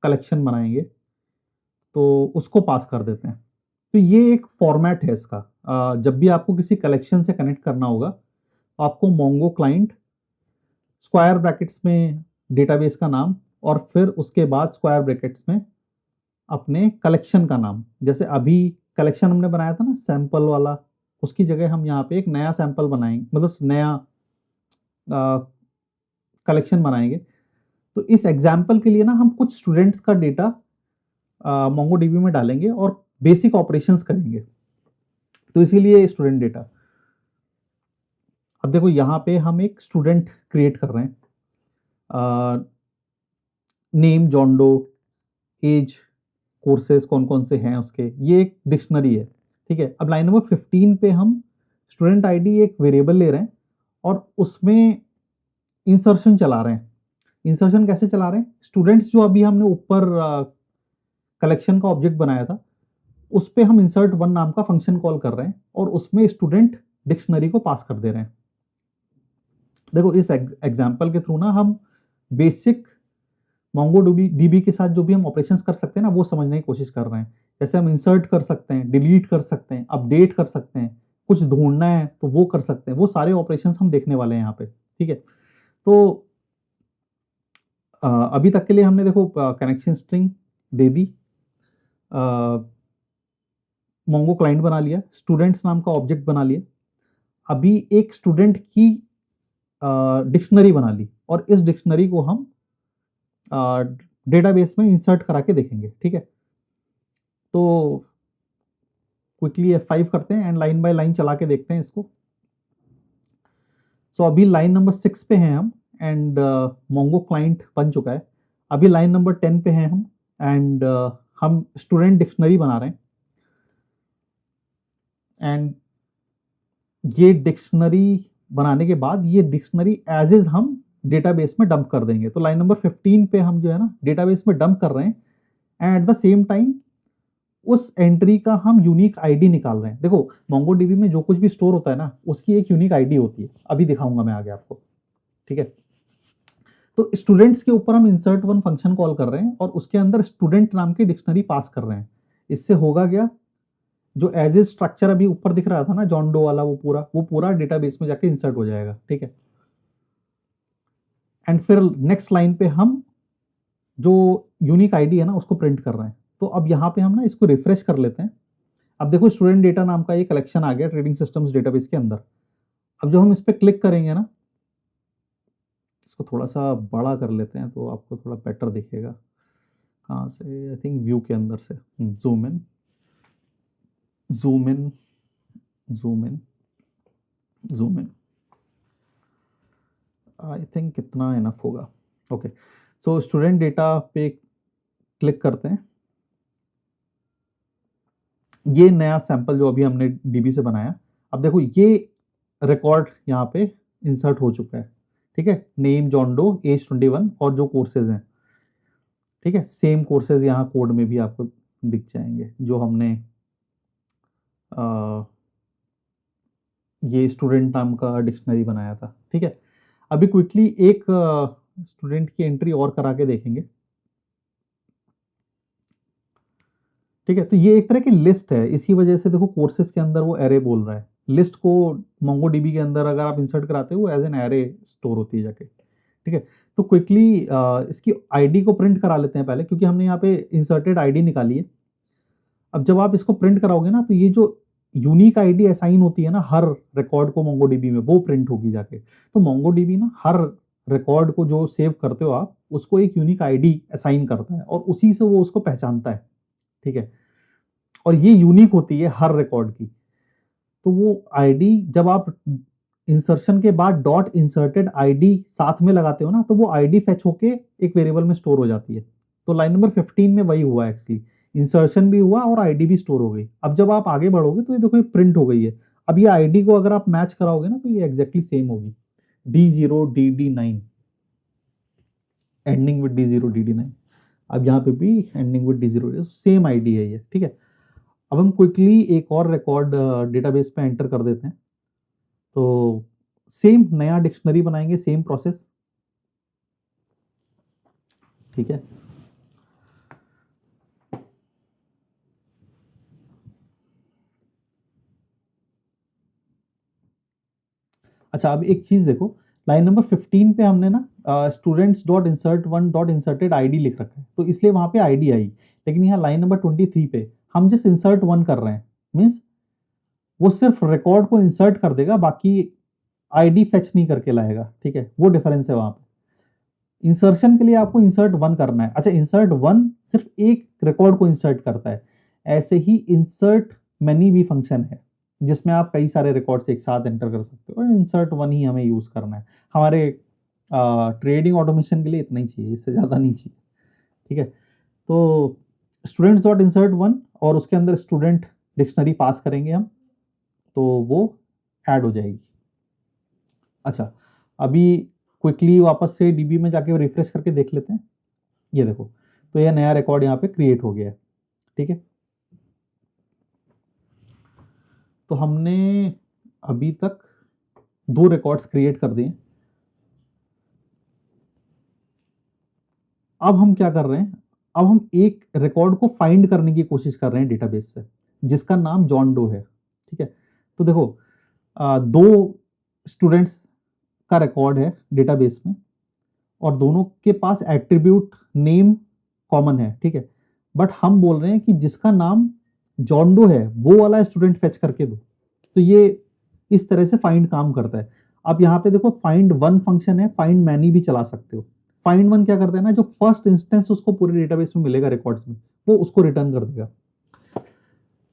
कलेक्शन बनाएंगे तो उसको पास कर देते हैं। तो ये एक फॉर्मेट है इसका, जब भी आपको किसी कलेक्शन से कनेक्ट करना होगा आपको मोंगो क्लाइंट स्क्वायर ब्रैकेट्स में डेटाबेस का नाम और फिर उसके बाद स्क्वायर ब्रैकेट्स में अपने कलेक्शन का नाम, जैसे अभी कलेक्शन हमने बनाया था ना सैंपल वाला, उसकी जगह हम यहाँ पे एक नया सैंपल बनाएंगे, मतलब नया कलेक्शन बनाएंगे। तो इस एग्जाम्पल के लिए ना हम कुछ स्टूडेंट्स का डेटा मोंगो डीबी में डालेंगे और बेसिक ऑपरेशंस करेंगे, तो इसीलिए स्टूडेंट डेटा। अब देखो यहाँ पे हम एक स्टूडेंट क्रिएट कर रहे हैं, name, John Doe, age, courses कौन कौन से हैं उसके, ये एक डिक्शनरी है, ठीक है। अब लाइन नंबर 15 पे हम स्टूडेंट आईडी एक वेरिएबल ले रहे हैं और उसमें इंसर्शन चला रहे हैं। इंसर्शन कैसे चला रहे हैं, स्टूडेंट्स जो अभी हमने ऊपर कलेक्शन का ऑब्जेक्ट बनाया था उस पे हम इंसर्ट वन नाम का फंक्शन कॉल कर रहे हैं और उसमें स्टूडेंट डिक्शनरी को पास कर दे रहे हैं। देखो इस एग्जाम्पल के थ्रू ना हम बेसिक मोंगो डीबी के साथ जो भी हम ऑपरेशंस कर सकते हैं ना वो समझने की कोशिश कर रहे हैं। जैसे हम इंसर्ट कर सकते हैं, डिलीट कर सकते हैं, अपडेट कर सकते हैं, कुछ ढूंढना है तो वो कर सकते हैं, वो सारे ऑपरेशंस हम देखने वाले हैं यहाँ पे, ठीक है। तो अभी तक के लिए हमने देखो कनेक्शन स्ट्रिंग दे दी, मोंगो क्लाइंट बना लिया, स्टूडेंट्स नाम का ऑब्जेक्ट बना लिया, अभी एक स्टूडेंट की डिक्शनरी बना ली और इस डिक्शनरी को हम डेटाबेस में इंसर्ट करा के देखेंगे, ठीक है। तो क्विकली F5 करते हैं एंड लाइन बाय लाइन चला के देखते हैं इसको। सो अभी लाइन नंबर 6 पे हैं हम एंड मोंगो क्लाइंट बन चुका है। अभी लाइन नंबर 10 पे हैं हम एंड हम स्टूडेंट डिक्शनरी बना रहे हैं एंड ये डिक्शनरी बनाने के बाद ये डिक्शनरी एज इज हम डेटाबेस में डंप कर देंगे। तो लाइन नंबर 15 पे हम जो है ना डेटाबेस में डंप कर रहे हैं and at the same time उस एंट्री का हम यूनिक आईडी निकाल रहे हैं। देखो मोंगोडीबी में जो कुछ भी स्टोर होता है ना उसकी एक यूनिक आईडी होती है, अभी दिखाऊंगा मैं आगे आपको, ठीक है। तो स्टूडेंट्स के ऊपर हम इंसर्ट वन फंक्शन कॉल कर रहे हैं और उसके अंदर स्टूडेंट नाम की डिक्शनरी पास कर रहे हैं। इससे होगा क्या, जो एज ए स्ट्रक्चर अभी ऊपर दिख रहा था ना जॉन डो वाला, वो पूरा डेटाबेस में जाके इंसर्ट हो जाएगा, ठीक है। एंड फिर नेक्स्ट लाइन पे हम जो यूनिक आईडी है ना उसको प्रिंट कर रहे हैं। तो अब यहाँ पे हम ना इसको रिफ्रेश कर लेते हैं। अब देखो स्टूडेंट डेटा नाम का ये कलेक्शन आ गया ट्रेडिंग सिस्टम्स डेटाबेस के अंदर। अब जो हम इस पर क्लिक करेंगे ना, इसको थोड़ा सा बड़ा कर लेते हैं तो आपको थोड़ा बेटर दिखेगा। कहाँ से, आई थिंक व्यू के अंदर से, zoom in, zoom in, zoom in, zoom in, I think कितना इनफ होगा। ओके, सो स्टूडेंट डेटा पे क्लिक करते हैं। ये नया सैंपल जो अभी हमने डीबी से बनाया, अब देखो ये रिकॉर्ड यहाँ पे इंसर्ट हो चुका है, ठीक है। नेम, जॉन डो, एज 21 और जो कोर्सेज हैं, ठीक है। सेम कोर्सेज यहाँ कोड में भी आपको दिख जाएंगे जो हमने ये स्टूडेंट नाम का डिक्शनरी बनाया था, ठीक है। अभी क्विकली एक स्टूडेंट की एंट्री और करा के देखेंगे। ठीक है, तो ये एक तरह की लिस्ट है, इसी वजह से देखो कोर्सेज के अंदर वो एरे बोल रहा है। लिस्ट को मोंगोडीबी के अंदर अगर आप इंसर्ट कराते हो वो एज एन एरे स्टोर होती है जाके। ठीक है, तो क्विकली इसकी आईडी को प्रिंट करा लेते हैं पहले, क्योंकि हमने यहाँ पे इंसर्टेड आईडी निकाली है। अब जब आप इसको प्रिंट कराओगे ना, तो ये जो यूनिक आईडी असाइन होती है ना हर रिकॉर्ड को मोंगोडीबी में, वो प्रिंट होगी जाके। तो मोंगोडीबी ना हर रिकॉर्ड को जो सेव करते हो आप, उसको एक यूनिक आईडी असाइन करता है और उसी से वो उसको पहचानता है। ठीक है, और ये यूनिक होती है हर रिकॉर्ड की। तो वो आईडी जब आप इंसर्शन के बाद डॉट इंसर्टेड आईडी साथ में लगाते हो ना, तो वो आईडी फेच होके एक वेरिएबल में स्टोर हो जाती है। तो लाइन नंबर 15 में वही हुआ एक्चुअली, इंसर्शन भी हुआ और आईडी भी स्टोर हो गई। अब जब आप आगे बढ़ोगे तो ये देखो ये प्रिंट हो गई है। अब ये आईडी को अगर आप मैच कराओगे ना, तो ये एग्जैक्टली सेम होगी, D0 DD9, ending with D0 DD9। अब यहाँ पे भी ending with D0, same ID है ये। ठीक है, अब हम क्विकली एक और रिकॉर्ड डेटाबेस पे एंटर कर देते हैं। तो सेम नया डिक्शनरी बनाएंगे, सेम प्रोसेस। ठीक है, अच्छा अब एक चीज देखो, लाइन नंबर 15 पे हमने ना students dot insert one dot inserted ID लिख रखा है, तो इसलिए वहां पे आईडी आई। लेकिन यहाँ लाइन नंबर 23 पे हम जस्ट इंसर्ट वन कर रहे हैं, मीन्स वो सिर्फ रिकॉर्ड को इंसर्ट कर देगा, बाकी आईडी फेच नहीं करके लाएगा। ठीक है, वो डिफरेंस है वहां पे। इंसर्शन के लिए आपको इंसर्ट वन करना है। अच्छा, इंसर्ट वन सिर्फ एक रिकॉर्ड को इंसर्ट करता है। ऐसे ही इंसर्ट मैनी भी फंक्शन है, जिसमें आप कई सारे रिकॉर्ड्स एक साथ एंटर कर सकते हो, और इंसर्ट वन ही हमें यूज करना है। हमारे ट्रेडिंग ऑटोमेशन के लिए इतना ही चाहिए, इससे ज़्यादा नहीं चाहिए। ठीक है, तो स्टूडेंट्स डॉट इंसर्ट वन और उसके अंदर स्टूडेंट डिक्शनरी पास करेंगे हम, तो वो ऐड हो जाएगी। अच्छा, अभी क्विकली वापस से डीबी में जाके रिफ्रेश करके देख लेते हैं। ये देखो, तो यह नया रिकॉर्ड यहाँ पे क्रिएट हो गया है। ठीक है, तो हमने अभी तक 2 रिकॉर्ड्स क्रिएट कर दिए। अब हम क्या कर रहे हैं, अब हम एक रिकॉर्ड को फाइंड करने की कोशिश कर रहे हैं डेटाबेस से, जिसका नाम जॉन डो है। ठीक है, तो देखो 2 स्टूडेंट्स का रिकॉर्ड है डेटाबेस में, और दोनों के पास एट्रीब्यूट नेम कॉमन है। ठीक है, बट हम बोल रहे हैं कि जिसका नाम जॉन डो है वो वाला स्टूडेंट फेच करके दो। तो ये इस तरह से फाइंड काम करता है। अब यहाँ पे देखो फाइंड वन फंक्शन है, फाइंड मैनी भी चला सकते हो। फाइंड वन क्या करता है ना, जो फर्स्ट इंस्टेंस उसको पूरे डेटाबेस में मिलेगा रिकॉर्ड्स में, वो उसको रिटर्न कर देगा।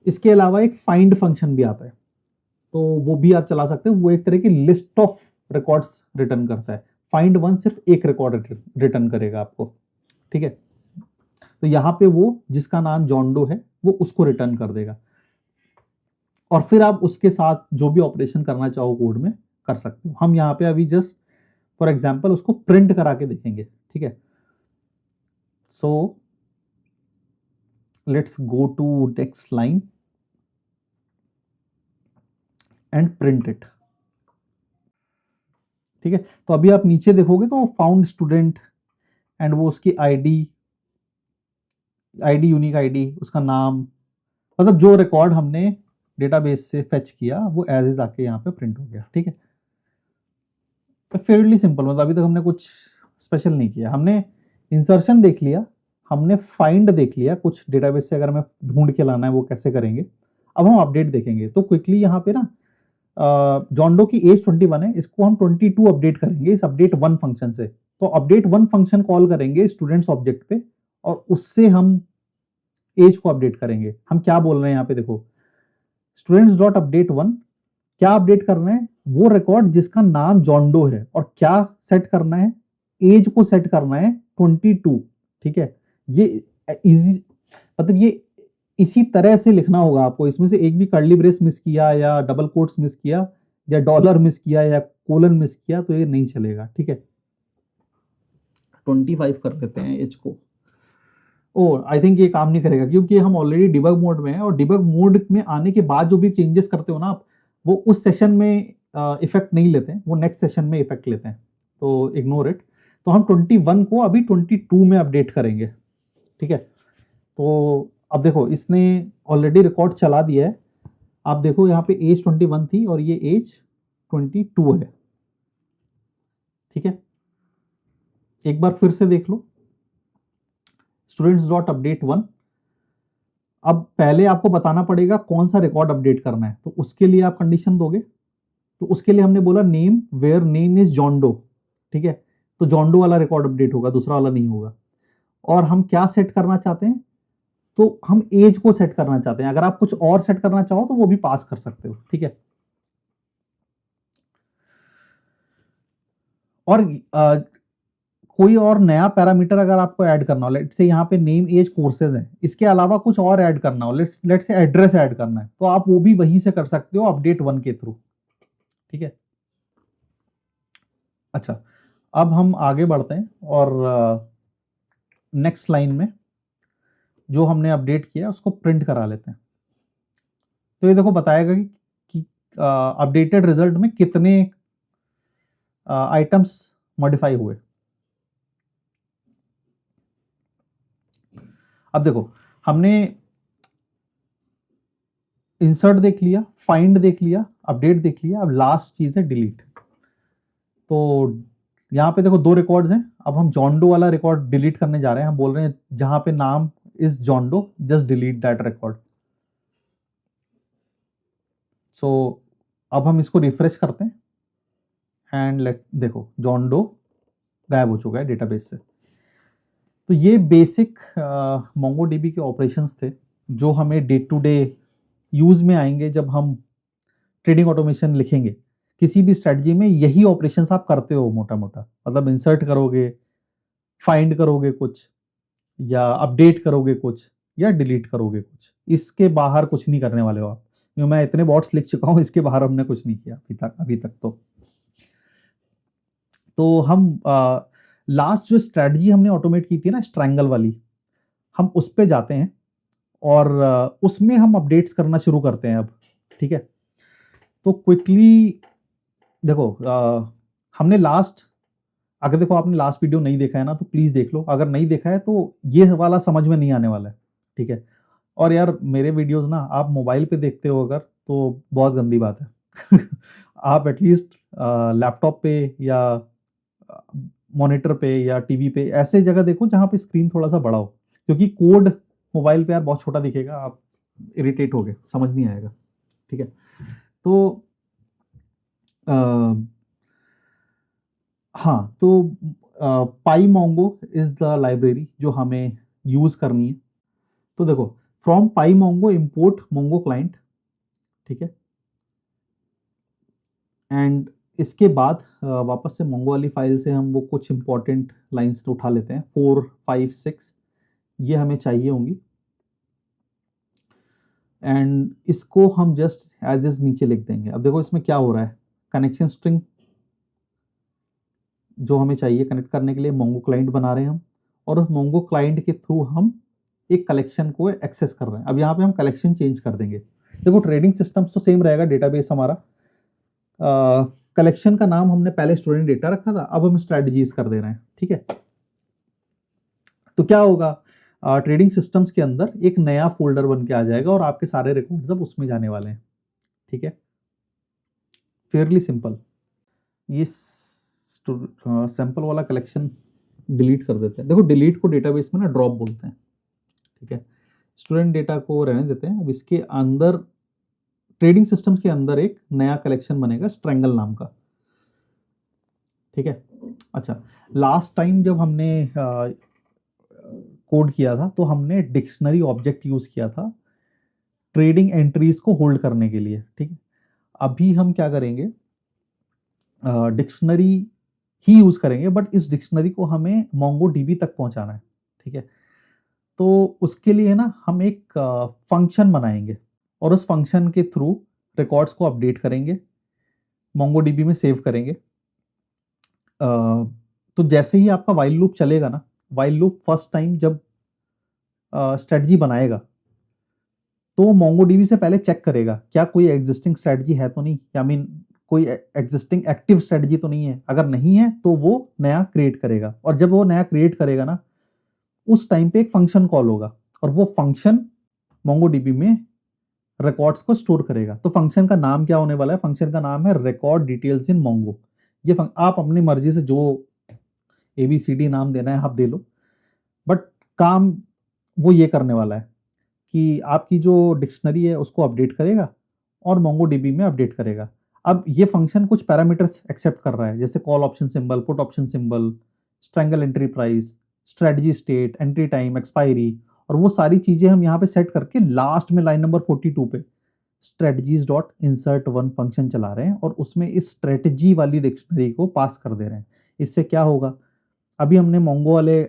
इसके अलावा एक फाइंड फंक्शन भी आता है, तो वो भी आप चला सकते हो। वो एक तरह की लिस्ट ऑफ रिकॉर्ड्स रिटर्न करता है। फाइंड वन सिर्फ एक रिकॉर्ड रिटर्न करेगा आपको। ठीक है, तो यहाँ पे वो जिसका नाम जॉन डो है वो उसको रिटर्न कर देगा, और फिर आप उसके साथ जो भी ऑपरेशन करना चाहो कोड में कर सकते हो। हम यहाँ पे अभी जस्ट फॉर एग्जांपल उसको प्रिंट करा के देखेंगे। ठीक है, so let's go to next line and print it. ठीक है, तो अभी आप नीचे देखोगे तो फाउंड स्टूडेंट एंड वो उसकी आईडी यूनिक आईडी, उसका नाम, मतलब जो रिकॉर्ड हमने डेटाबेस से फेच किया वो एज इज आके यहाँ पे प्रिंट हो गया। ठीक है, तो फेयरली सिंपल, मतलब अभी तक हमने कुछ स्पेशल नहीं किया। हमने इंसर्शन देख लिया, हमने फाइंड देख लिया, कुछ डेटाबेस से अगर हमें ढूंढ के लाना है वो कैसे करेंगे। अब हम अपडेट देखेंगे। तो क्विकली यहाँ पे ना जॉन डो की एज 21 है, इसको हम 22 अपडेट करेंगे इस अपडेट वन फंक्शन से। तो अपडेट वन फंक्शन कॉल करेंगे स्टूडेंट्स ऑब्जेक्ट पे, और उससे हम एज को अपडेट करेंगे। हम क्या बोल रहे हैं यहाँ पे देखो, स्टूडेंट्स डॉट अपडेट वन, क्या अपडेट करना है, वो रिकॉर्ड जिसका नाम जॉन डो है, और क्या सेट करना है, एज को सेट करना है 22। ठीक है, ये इजी, मतलब ये इसी तरह से लिखना होगा आपको। इसमें से एक भी कर्ली ब्रेस मिस किया या डबल कोट्स मिस किया या डॉलर मिस किया या कोलन मिस किया तो ये नहीं चलेगा। ठीक है, 25 कर लेते हैं एज को। ओ आई थिंक ये काम नहीं करेगा, क्योंकि हम ऑलरेडी डिबग मोड में है, और डिबग मोड में आने के बाद जो भी चेंजेस करते हो ना आप, वो उस सेशन में इफेक्ट नहीं लेते हैं, वो नेक्स्ट सेशन में इफेक्ट लेते हैं, तो इग्नोर इट। तो हम 21 को अभी 22 में अपडेट करेंगे। ठीक है, तो अब देखो इसने ऑलरेडी रिकॉर्ड चला दिया है। आप देखो यहाँ पे एज 21 थी और ये एज 22 है। ठीक है, एक बार फिर से देख लो, स्टूडेंट्स डॉट अपडेट 1। अब पहले आपको बताना पड़ेगा कौन सा रिकॉर्ड अपडेट करना है, तो उसके लिए आप कंडीशन दोगे। तो उसके लिए हमने बोला name where name is John Doe. ठीक है, तो जॉन डो वाला रिकॉर्ड अपडेट होगा, दूसरा वाला नहीं होगा। और हम क्या सेट करना चाहते हैं, तो हम एज को सेट करना चाहते हैं। अगर आप कुछ और सेट करना चाहो तो वो भी पास कर सकते हो। ठीक है, और कोई और नया पैरामीटर अगर आपको ऐड करना हो, लेट्स से यहाँ पे नेम एज कोर्सेज है, इसके अलावा कुछ और ऐड करना हो, लेट्स से एड्रेस ऐड करना है, तो आप वो भी वहीं से कर सकते हो अपडेट 1 के थ्रू। ठीक है, अच्छा, अब हम आगे बढ़ते हैं और नेक्स्ट लाइन में जो हमने अपडेट किया उसको प्रिंट करा लेते हैं। तो ये देखो बताएगा कि अपडेटेड रिजल्ट में कितने आइटम्स मॉडिफाई हुए। अब देखो हमने इंसर्ट देख लिया, फाइंड देख लिया, अपडेट देख लिया, अब लास्ट चीज है डिलीट। तो यहाँ पे देखो दो रिकॉर्ड्स हैं। अब हम जॉन डो वाला रिकॉर्ड डिलीट करने जा रहे हैं। हम बोल रहे हैं जहां पे नाम is John Doe, just delete that record. So अब हम इसको रिफ्रेश करते हैं एंड लेट देखो जॉन डो गायब हो चुका है डेटाबेस से। तो ये बेसिक मोंगोडीबी के ऑपरेशंस थे जो हमें डे टू डे यूज में आएंगे। जब हम ट्रेडिंग ऑटोमेशन लिखेंगे किसी भी स्ट्रेटजी में, यही ऑपरेशंस आप करते हो मोटा मोटा। मतलब इंसर्ट करोगे, फाइंड करोगे कुछ, या अपडेट करोगे कुछ, या डिलीट करोगे कुछ। इसके बाहर कुछ नहीं करने वाले हो आप। मैं इतने बॉट्स लिख चुका हूं, इसके बाहर हमने कुछ नहीं किया अभी तक तो हम लास्ट जो स्ट्रेटजी हमने ऑटोमेट की थी ना, स्ट्रैंगल वाली, हम उस पे जाते हैं और उसमें हम अपडेट्स करना शुरू करते हैं अब। ठीक है, तो क्विकली देखो हमने लास्ट, अगर देखो आपने लास्ट वीडियो नहीं देखा है ना तो प्लीज देख लो। अगर नहीं देखा है तो ये वाला समझ में नहीं आने वाला है। ठीक है, और यार मेरे वीडियोस ना आप मोबाइल पे देखते हो अगर, तो बहुत गंदी बात है। आप एटलीस्ट लैपटॉप पे या मॉनिटर पे या टीवी पे ऐसे जगह देखो जहां पे स्क्रीन थोड़ा सा बड़ा हो, क्योंकि कोड मोबाइल पे यार बहुत छोटा दिखेगा, आप इरिटेट होगे, समझ नहीं आएगा। ठीक है, तो हाँ, तो पाई मोंगो इज द लाइब्रेरी जो हमें यूज करनी है। तो देखो from pi Mongo import Mongo client. ठीक है, एंड इसके बाद वापस से मोंगो वाली फाइल से हम वो कुछ इंपॉर्टेंट लाइंस उठा लेते हैं, 4, 5, 6 ये हमें चाहिए होंगी। एंड इसको हम जस्ट एज इज नीचे लिख देंगे। अब देखो इसमें क्या हो रहा है, कनेक्शन स्ट्रिंग जो हमें चाहिए कनेक्ट करने के लिए मोंगो क्लाइंट बना रहे हैं हम, और उस मोंगो क्लाइंट के थ्रू हम एक कलेक्शन को एक्सेस कर रहे हैं। अब यहाँ पे हम कलेक्शन चेंज कर देंगे। देखो ट्रेडिंग सिस्टम्स तो सेम रहेगा, डेटाबेस हमारा, कलेक्शन का नाम हमने पहले स्टूडेंट डेटा रखा था, अब हम स्ट्रेटजीज कर दे रहे हैं। ठीक है, तो क्या होगा, ट्रेडिंग सिस्टम्स के अंदर एक नया फोल्डर बन के आ जाएगा और आपके सारे रिकॉर्ड्स अब उसमें जाने वाले हैं। ठीक है, फेयरली सिंपल। ये सैंपल वाला कलेक्शन डिलीट कर देते हैं। देखो डिलीट को डेटाबेस में ना ड्रॉप बोलते हैं। ठीक है, स्टूडेंट डेटा को रहने देते हैं। अब इसके अंदर ट्रेडिंग सिस्टम्स के अंदर एक नया कलेक्शन बनेगा स्ट्रैंगल नाम का। ठीक है, अच्छा, लास्ट टाइम जब हमने कोड किया था तो हमने डिक्शनरी ऑब्जेक्ट यूज किया था ट्रेडिंग एंट्रीज को होल्ड करने के लिए। ठीक है, अभी हम क्या करेंगे, डिक्शनरी ही यूज करेंगे, बट इस डिक्शनरी को हमें मोंगो डीबी तक पहुंचाना है। ठीक है, तो उसके लिए ना हम एक फंक्शन बनाएंगे और उस फंक्शन के थ्रू रिकॉर्ड्स को अपडेट करेंगे, मोंगो डीबी में सेव करेंगे। तो जैसे ही आपका वाइल लूप चलेगा ना, वाइल लूप फर्स्ट टाइम जब स्ट्रेटजी बनाएगा तो मोंगोडीबी से पहले चेक करेगा क्या कोई एग्जिस्टिंग स्ट्रेटजी है तो नहीं, आई मीन कोई एग्जिस्टिंग एक्टिव स्ट्रेटजी तो नहीं है। अगर नहीं है तो वो नया क्रिएट करेगा, और जब वो नया क्रिएट करेगा ना उस टाइम पे एक फंक्शन कॉल होगा, और वो फंक्शन MongoDB में रिकॉर्ड्स को स्टोर करेगा। तो फंक्शन का नाम क्या होने वाला है? फंक्शन का नाम है रिकॉर्ड डिटेल्स इन मोंगो। ये आप अपनी मर्जी से जो ABCD नाम देना है आप दे लो, बट काम वो ये करने वाला है कि आपकी जो डिक्शनरी है उसको अपडेट करेगा और MongoDB में अपडेट करेगा। अब ये फंक्शन कुछ पैरामीटर्स एक्सेप्ट कर रहा है, जैसे call option symbol, put option symbol, strangle entry price, strategy state, entry time, expiry, और वो सारी चीजें हम यहाँ पे सेट करके लास्ट में लाइन नंबर 42 पे strategies dot insert one function चला रहे हैं और उसमें इस स्ट्रेटजी वाली डिक्शनरी को पास कर दे रहे हैं। इससे क्या होगा? अभी हमने मोंगो वाले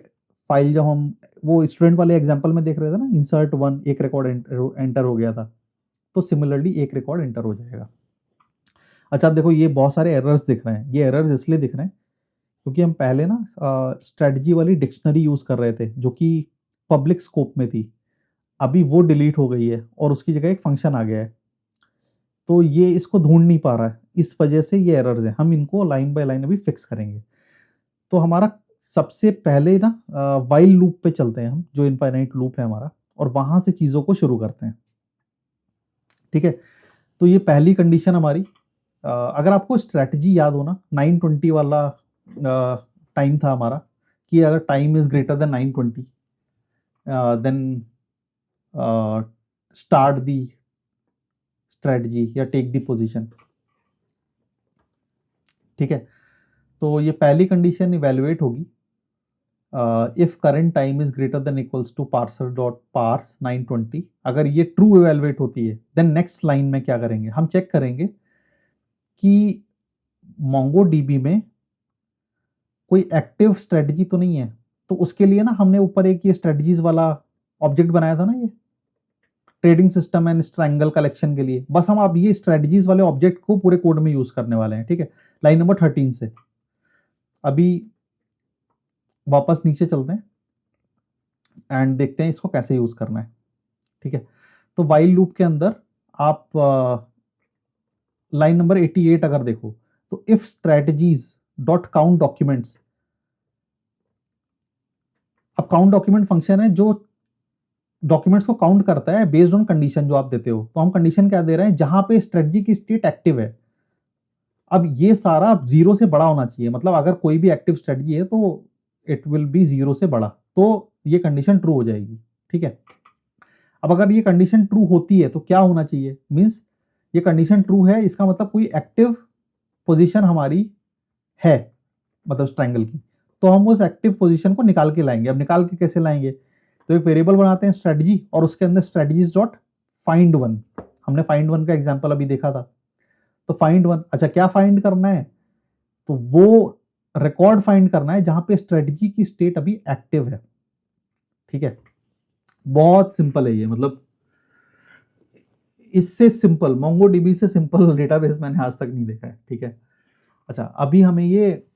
फाइल, जब हम वो स्टूडेंट वाले एग्जांपल में देख रहे थे ना, इंसर्ट वन, एक रिकॉर्ड एंटर हो गया था, तो सिमिलरली एक रिकॉर्ड एंटर हो जाएगा। अच्छा, अब देखो ये बहुत सारे एरर्स दिख रहे हैं। ये एरर्स इसलिए दिख रहे हैं क्योंकि हम पहले ना स्ट्रेटजी वाली डिक्शनरी यूज कर रहे थे जो कि पब्लिक स्कोप में थी। अभी वो डिलीट हो गई है और उसकी जगह एक फंक्शन आ गया है, तो ये इसको ढूंढ नहीं पा रहा है, इस वजह से ये एरर्स हैं। हम इनको लाइन बाय लाइन अभी फिक्स करेंगे। तो हमारा सबसे पहले ना वाइल लूप पे चलते हैं हम, जो इनफाइनाइट लूप है हमारा, और वहां से चीजों को शुरू करते हैं। ठीक है, तो ये पहली कंडीशन हमारी, अगर आपको स्ट्रेटजी याद हो ना, 920 वाला टाइम था हमारा, कि अगर time is greater than 920 then start the strategy या टेक दी पोजीशन। ठीक है, तो ये पहली कंडीशन इवेलुएट होगी, if current time is greater than equals to parser dot parse 920। अगर ये ट्रू इवेलुएट होती है, देन नेक्स्ट लाइन में क्या करेंगे? हम चेक करेंगे कि MongoDB में कोई एक्टिव स्ट्रेटजी तो नहीं है। तो उसके लिए ना हमने ऊपर एक ये स्ट्रेटजीज वाला ऑब्जेक्ट बनाया था ना, ये trading system and strangle collection के लिए। बस हम अब ये स्ट्रेटजीज वाले ऑब्जेक्ट को पूरे कोड में यूज करने वाले हैं। ठीक है, लाइन नंबर 13 से। अभी वापस नीचे चलते हैं एंड देखते हैं इसको कैसे यूज करना है। ठीक है, तो वाइल लूप के अंदर आप लाइन नंबर 88 अगर देखो, तो if strategies dot count documents. अब काउंट डॉक्यूमेंट फंक्शन है जो डॉक्यूमेंट्स को काउंट करता है बेस्ड ऑन कंडीशन जो आप देते हो। तो हम कंडीशन क्या दे रहे हैं? जहां पे स्ट्रेटजी की स्टेट एक्टिव है। अब ये सारा 0 से बड़ा होना चाहिए, मतलब अगर कोई भी एक्टिव स्ट्रेटजी है तो इट विल बी 0 से बड़ा, तो ये कंडीशन ट्रू हो जाएगी। ठीक है, अब अगर ये कंडीशन ट्रू होती है तो क्या होना चाहिए? मींस ये कंडीशन ट्रू है, इसका मतलब कोई एक्टिव पोजीशन हमारी है, मतलब स्ट्रैंगल की। तो हम उस एक्टिव पोजीशन को निकाल के लाएंगे। अब निकाल के कैसे लाएंगे? तो एक वेरिएबल बनाते हैं स्ट्रेटजी, और उसके अंदर स्ट्रेटजीज डॉट फाइंड वन। हमने फाइंड वन का एग्जांपल अभी देखा था, तो फाइंड वन। अच्छा, क्या फाइंड करना है? तो वो रिकॉर्ड फाइंड करना है जहां पे स्ट्रेटजी की स्टेट अभी एक्टिव है। ठीक है, बहुत सिंपल है ये, मतलब इससे सिंपल, MongoDB से सिंपल डेटाबेस मैंने आज तक नहीं देखा है। ठीक है, अच्छा, अभी हमें ये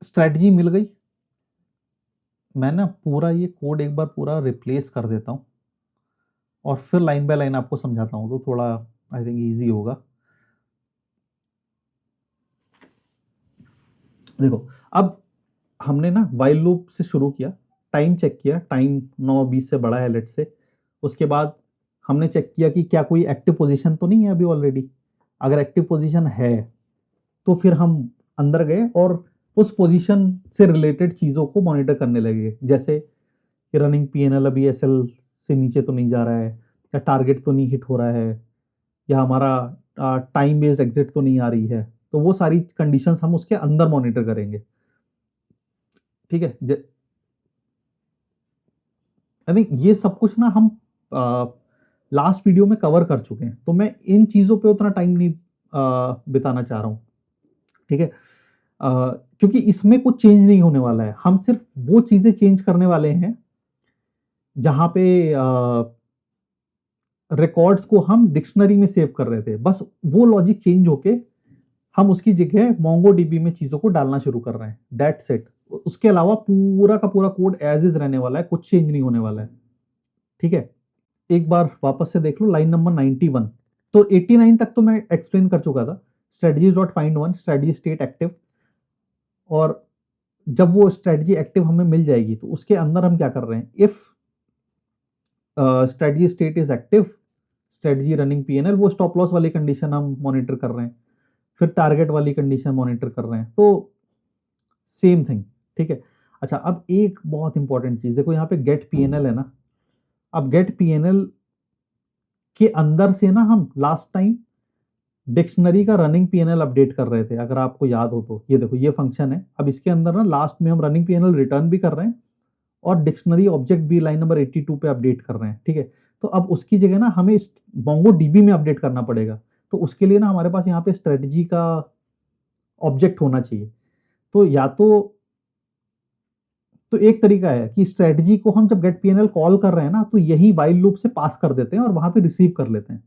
स्ट्रेटजी मिल गई। मैं ना पूरा ये कोड एक बार पूरा रिप्लेस कर देता हूं और फिर लाइन बाय लाइन आपको समझाता हूं, तो थोड़ा आई थिंक इजी होगा। देखो, अब हमने ना वाइल लूप से शुरू किया, टाइम चेक किया, टाइम 9:20 से बड़ा है लेट से। उसके बाद हमने चेक किया कि क्या कोई एक्टिव पोजीशन तो नहीं है अभी ऑलरेडी। अगर एक्टिव पोजीशन है तो फिर हम अंदर गए और उस पोजीशन से रिलेटेड चीज़ों को मॉनिटर करने लगे, जैसे कि रनिंग PNL अभी SL से नीचे तो नहीं जा रहा है, या टारगेट तो नहीं हिट हो रहा है, या हमारा टाइम बेस्ड एग्जिट तो नहीं आ रही है। तो वो सारी कंडीशंस हम उसके अंदर मॉनिटर करेंगे। ठीक है, आई थिंक ये सब कुछ ना हम लास्ट वीडियो में कवर कर चुके हैं, तो मैं इन चीज़ों पे उतना टाइम नहीं बिताना चाह रहा हूँ। ठीक है, क्योंकि इसमें कुछ चेंज नहीं होने वाला है। हम सिर्फ वो चीज़ें चेंज करने वाले हैं जहाँ पे रिकॉर्ड्स को हम डिक्शनरी में सेव कर रहे थे, बस वो लॉजिक चेंज होके हम उसकी जगह MongoDB में चीज़ों को डालना शुरू कर रहे हैं। That's it. उसके अलावा पूरा का पूरा कोड एज इज रहने वाला है, कुछ चेंज नहीं होने वाला है। ठीक है, एक बार वापस से देख लो लाइन नंबर 91। तो 89 तक तो मैं एक्सप्लेन कर चुका था, strategies dot find one, strategy state active, और जब वो स्ट्रेटजी एक्टिव हमें मिल जाएगी तो उसके अंदर हम क्या कर रहे हैं, if strategy state is active, strategy running PNL, वो स्टॉप लॉस वाली कंडीशन हम मॉनिटर कर रहे हैं, फिर टारगेट वाली कंडीशन मॉनिटर कर रहे हैं, तो सेम थिंग। ठीक है। अच्छा, अब एक बहुत इंपॉर्टेंट चीज देखो, यहाँ पे गेट पीएनएल है ना, अब गेट पीएनएल के अंदर से ना हम लास्ट टाइम डिक्शनरी का रनिंग पीएनएल अपडेट कर रहे थे, अगर आपको याद हो तो। ये देखो, ये फंक्शन है। अब इसके अंदर ना लास्ट में हम रनिंग पीएनएल रिटर्न भी कर रहे हैं और डिक्शनरी ऑब्जेक्ट भी लाइन नंबर 82 पे अपडेट कर रहे हैं। ठीक है। तो अब उसकी जगह ना हमें मोंगो डीबी में अपडेट करना पड़ेगा। तो उसके लिए ना हमारे पास यहाँ पे स्ट्रेटजी का ऑब्जेक्ट होना चाहिए। तो या तो एक तरीका है कि स्ट्रेटजी को हम जब गेट पीएनएल कॉल कर रहे हैं ना, तो यही वाइल लूप से पास कर देते हैं और वहां पे रिसीव कर लेते हैं।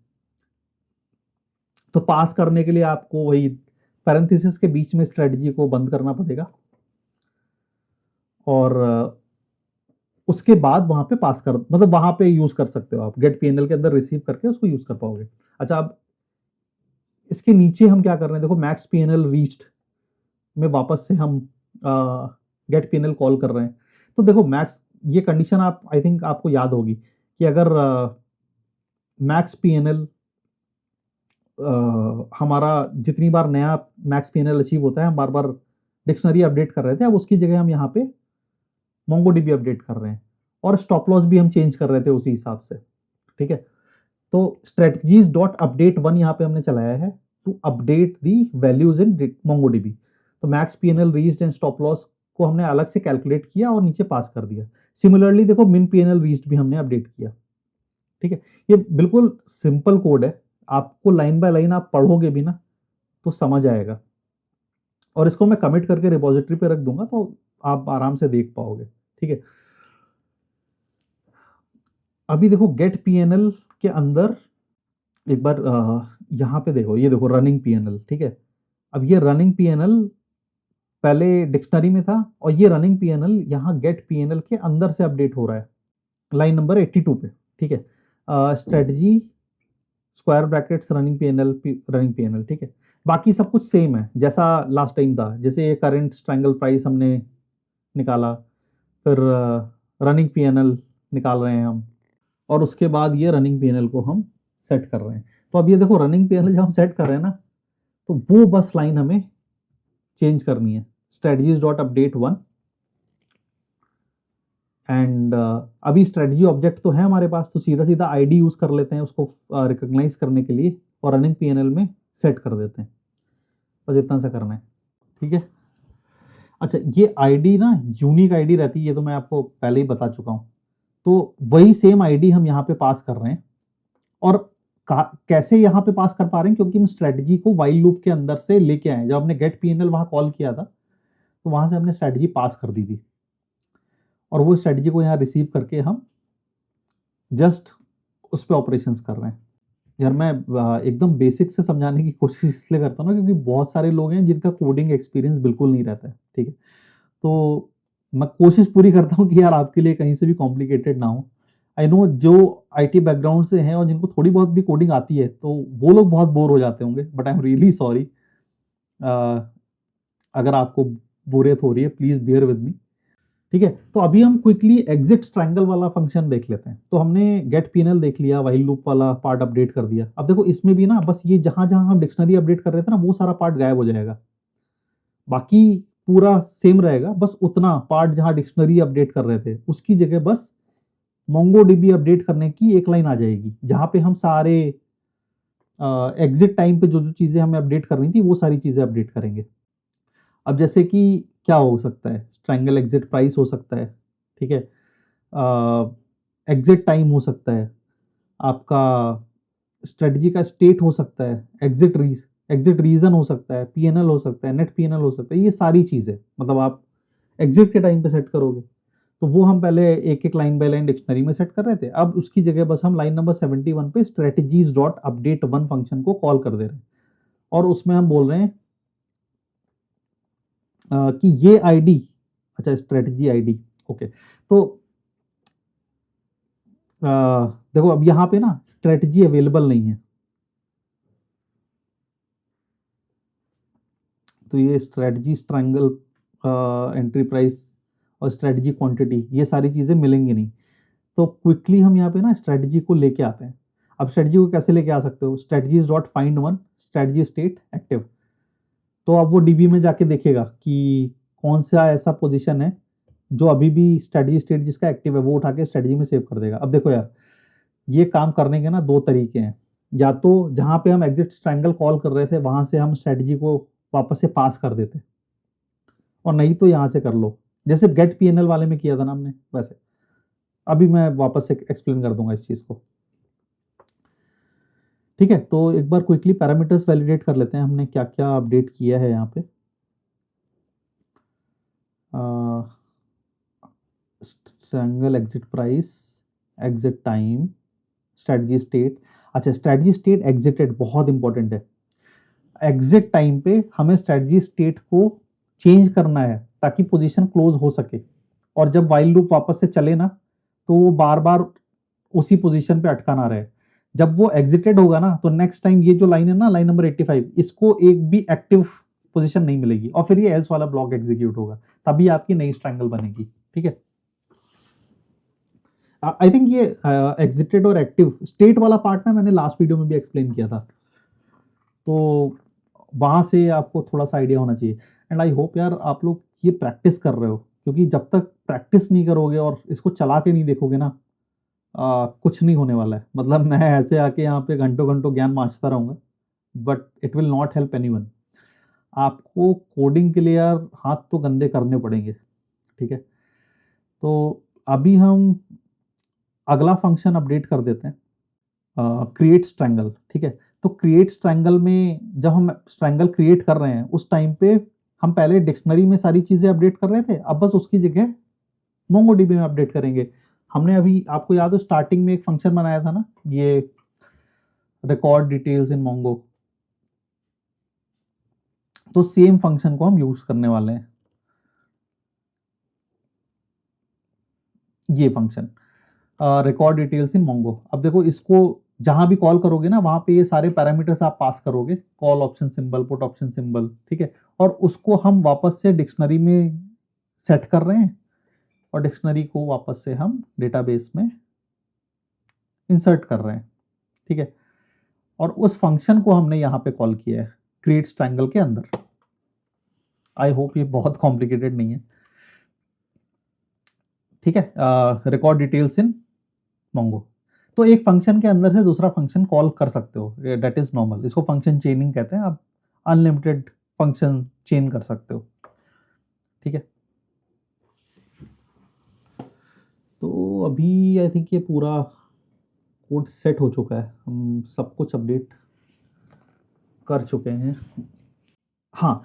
तो पास करने के लिए आपको वही पैरेंथेसिस के बीच में स्ट्रेटजी को बंद करना पड़ेगा और उसके बाद वहां पे पास कर, मतलब वहां पे यूज कर सकते हो आप, गेट पीएनएल के अंदर रिसीव करके उसको यूज कर पाओगे। अच्छा, अब इसके नीचे हम क्या कर रहे हैं, देखो मैक्स पीएनएल रीच्ड में वापस से हम गेट पीएनएल कॉल कर रहे हैं। तो देखो मैक्स, ये कंडीशन आप आई थिंक आपको याद होगी कि अगर मैक्स पीएनएल हमारा जितनी बार नया मैक्स पीएनएल अचीव होता है, हम बार बार डिक्शनरी अपडेट कर रहे थे, अब उसकी जगह हम यहाँ पे मोंगोडीबी अपडेट कर रहे हैं और स्टॉप लॉस भी हम चेंज कर रहे थे उसी हिसाब से। ठीक है। तो स्ट्रेटजीज डॉट अपडेट वन यहाँ पे हमने चलाया है to update the values in MongoDB. तो max PNL reached and stop loss को हमने अलग से कैलकुलेट किया और नीचे पास कर दिया। सिमिलरली देखो, मिन पीएनएल रीच्ड भी हमने अपडेट किया। ठीक है। ये बिल्कुल सिंपल कोड है, आपको लाइन बाय लाइन आप पढ़ोगे भी ना तो समझ आएगा, और इसको मैं कमिट करके रिपोजिटरी पे रख दूंगा तो आप आराम से देख पाओगे। ठीक है। अभी देखो गेट पीएनएल के अंदर एक बार यहाँ पे देखो, ये देखो रनिंग पीएनएल। ठीक है। अब ये रनिंग पीएनएल पहले डिक्शनरी में था और ये रनिंग पीएनएल यहाँ गेट पीएनएल के अंदर से अपडेट हो रहा है लाइन नंबर 82 पे। ठीक है। Strategy square brackets running PNL, running PNL. ठीक है। बाकी सब कुछ सेम है जैसा लास्ट टाइम था, जैसे करंट स्ट्रैंगल प्राइस हमने निकाला, फिर रनिंग पीएनएल निकाल रहे हैं हम, और उसके बाद ये रनिंग पीएनएल को हम सेट कर रहे हैं। तो अब ये देखो, रनिंग पीएनएल जब हम सेट कर रहे हैं ना, तो वो बस लाइन हमें चेंज करनी है, strategies dot update one. And अभी स्ट्रेटजी ऑब्जेक्ट तो है हमारे पास, तो सीधा सीधा आईडी यूज कर लेते हैं उसको रिकॉग्नाइज करने के लिए और रनिंग पीएनएल में सेट कर देते हैं। बस इतना सा करना है। ठीक है। अच्छा, ये आईडी ना यूनिक आईडी रहती है, ये तो मैं आपको पहले ही बता चुका हूँ। तो वही सेम आईडी हम यहाँ पे पास कर रहे हैं, और कैसे यहाँ पे पास कर पा रहे हैं, क्योंकि हम स्ट्रेटजी को वाइल लूप के अंदर से लेके आए। जब हमने गेट पीएनएल वहां कॉल किया था तो वहां से हमने स्ट्रेटजी पास कर दी थी, और वो स्ट्रेटजी को यहाँ रिसीव करके हम जस्ट उस पर ऑपरेशंस कर रहे हैं। यार मैं एकदम बेसिक से समझाने की कोशिश इसलिए करता हूँ ना, क्योंकि बहुत सारे लोग हैं जिनका कोडिंग एक्सपीरियंस बिल्कुल नहीं रहता है। ठीक है। तो मैं कोशिश पूरी करता हूँ कि यार आपके लिए कहीं से भी कॉम्प्लिकेटेड ना हो। आई नो जो आईटी बैकग्राउंड से हैं और जिनको थोड़ी बहुत भी कोडिंग आती है, तो वो लोग बहुत बोर हो जाते होंगे, but I am really sorry. अगर आपको बोरियत हो रही है, प्लीज बियर विद मी। ठीक है। तो अभी हम क्विकली एग्जिट ट्रायंगल वाला फंक्शन देख लेते हैं। तो हमने गेट पीएनएल देख लिया, व्हाइल लूप वाला पार्ट अपडेट कर दिया। अब देखो इसमें भी ना, बस ये जहां जहां हम डिक्शनरी अपडेट कर रहे थे ना, वो सारा पार्ट गायब हो जाएगा, बाकी पूरा सेम रहेगा। बस उतना पार्ट जहां डिक्शनरी अपडेट कर रहे थे उसकी जगह बस मोंगोडीबी अपडेट करने की एक लाइन आ जाएगी, जहां पे हम सारे एग्जिट टाइम पे जो जो चीजें हमें अपडेट करनी थी वो सारी चीजें अपडेट करेंगे। अब जैसे कि क्या हो सकता है, स्ट्रैंगल एग्जिट प्राइस हो सकता है। ठीक है। एग्जिट टाइम हो सकता है, आपका स्ट्रेटजी का स्टेट हो सकता है, एग्जिट रीजन हो सकता है, पीएनएल हो सकता है, नेट पीएनएल हो सकता है। ये सारी चीजें मतलब आप एग्जिट के टाइम पे सेट करोगे, तो वो हम पहले एक एक लाइन बाय लाइन डिक्शनरी में सेट कर रहे थे। अब उसकी जगह बस हम लाइन नंबर 71 पे strategies dot update one function को कॉल कर दे रहे हैं, और उसमें हम बोल रहे हैं कि ये आईडी, अच्छा स्ट्रेटजी आईडी, ओके। तो देखो अब यहाँ पे ना स्ट्रेटजी अवेलेबल नहीं है, तो ये स्ट्रेटजी ट्रायंगल एंट्री प्राइस और स्ट्रेटजी क्वांटिटी, ये सारी चीज़ें मिलेंगी नहीं। तो क्विकली हम यहाँ पे ना स्ट्रेटजी को लेके आते हैं। अब स्ट्रेटजी को कैसे लेके आ सकते हो? Strategies dot find one strategy state active. तो अब वो डीबी में जाके देखेगा कि कौन सा ऐसा पोजीशन है जो अभी भी स्ट्रेटजी स्टेट जिसका एक्टिव है, वो उठा के स्ट्रेटजी में सेव कर देगा। अब देखो यार, ये काम करने के ना दो तरीके हैं। या तो जहां पे हम एग्जिट ट्रायंगल कॉल कर रहे थे वहां से हम स्ट्रेटजी को वापस से पास कर देते, और नहीं तो यहां से कर लो, जैसे गेट पीएनएल वाले में किया था ना हमने वैसे। अभी मैं वापस से एक्सप्लेन कर दूंगा इस चीज को। ठीक है, तो एक बार क्विकली पैरामीटर्स वैलिडेट कर लेते हैं हमने क्या क्या अपडेट किया है यहाँ पे। Triangle exit price, exit time, strategy state. अच्छा, स्ट्रेटजी स्टेट एग्जिटेड बहुत इंपॉर्टेंट है। एग्जिट टाइम पे हमें स्ट्रेटजी स्टेट को चेंज करना है ताकि पोजीशन क्लोज हो सके, और जब वाइल लूप वापस से चले ना तो वो बार बार उसी पोजीशन पे अटका ना रहे। जब वो एग्जिटेड होगा ना तो नेक्स्ट टाइम ये जो लाइन है ना, लाइन नंबर 85, इसको एक भी एक्टिव पोजीशन नहीं मिलेगी, और फिर ये एल्स वाला ब्लॉक एग्जीक्यूट होगा, तभी आपकी नई ट्रायंगल बनेगी। ठीक है, आई थिंक ये एग्जिटेड और एक्टिव स्टेट वाला पार्ट ना मैंने लास्ट वीडियो में भी एक्सप्लेन किया था, तो वहां से आपको थोड़ा सा आइडिया होना चाहिए। एंड आई होप यार आप लोग ये प्रैक्टिस कर रहे हो, क्योंकि जब तक प्रैक्टिस नहीं करोगे और इसको चला के नहीं देखोगे ना, कुछ नहीं होने वाला है। मतलब मैं ऐसे आके यहाँ पे घंटों घंटों ज्ञान बांटता रहूंगा, but it will not help anyone. आपको कोडिंग के लिए यार हाथ तो गंदे करने पड़ेंगे। ठीक है, तो अभी हम अगला फंक्शन अपडेट कर देते हैं, क्रिएट ट्रायंगल। ठीक है, तो क्रिएट ट्रायंगल में जब हम ट्रायंगल क्रिएट कर रहे हैं उस टाइम पे हम पहले डिक्शनरी में सारी चीजें अपडेट कर रहे थे, अब बस उसकी जगह मोंगोडीबी में अपडेट करेंगे। हमने अभी, आपको याद हो, स्टार्टिंग में एक फंक्शन बनाया था ना, ये रिकॉर्ड डिटेल्स इन मोंगो, तो सेम फंक्शन को हम यूज करने वाले हैं। ये function record details in Mongo. अब देखो, इसको जहां भी कॉल करोगे ना वहां पे ये सारे पैरामीटर्स आप पास करोगे, call option symbol, put option symbol. ठीक है, और उसको हम वापस से डिक्शनरी में सेट कर रहे हैं, और डिक्शनरी को वापस से हम डेटाबेस में इंसर्ट कर रहे हैं। ठीक है, और उस फंक्शन को हमने यहाँ पे कॉल किया है क्रिएट ट्रायंगल के अंदर। आई होप ये बहुत कॉम्प्लिकेटेड नहीं है। ठीक है, रिकॉर्ड डिटेल्स इन मोंगो। तो एक फंक्शन के अंदर से दूसरा फंक्शन कॉल कर सकते हो, दैट इज नॉर्मल। इसको फंक्शन चेनिंग कहते हैं। आप अनलिमिटेड फंक्शन चेन कर सकते हो। ठीक है, तो अभी आई थिंक ये पूरा कोड सेट हो चुका है, हम सब कुछ अपडेट कर चुके हैं। हाँ,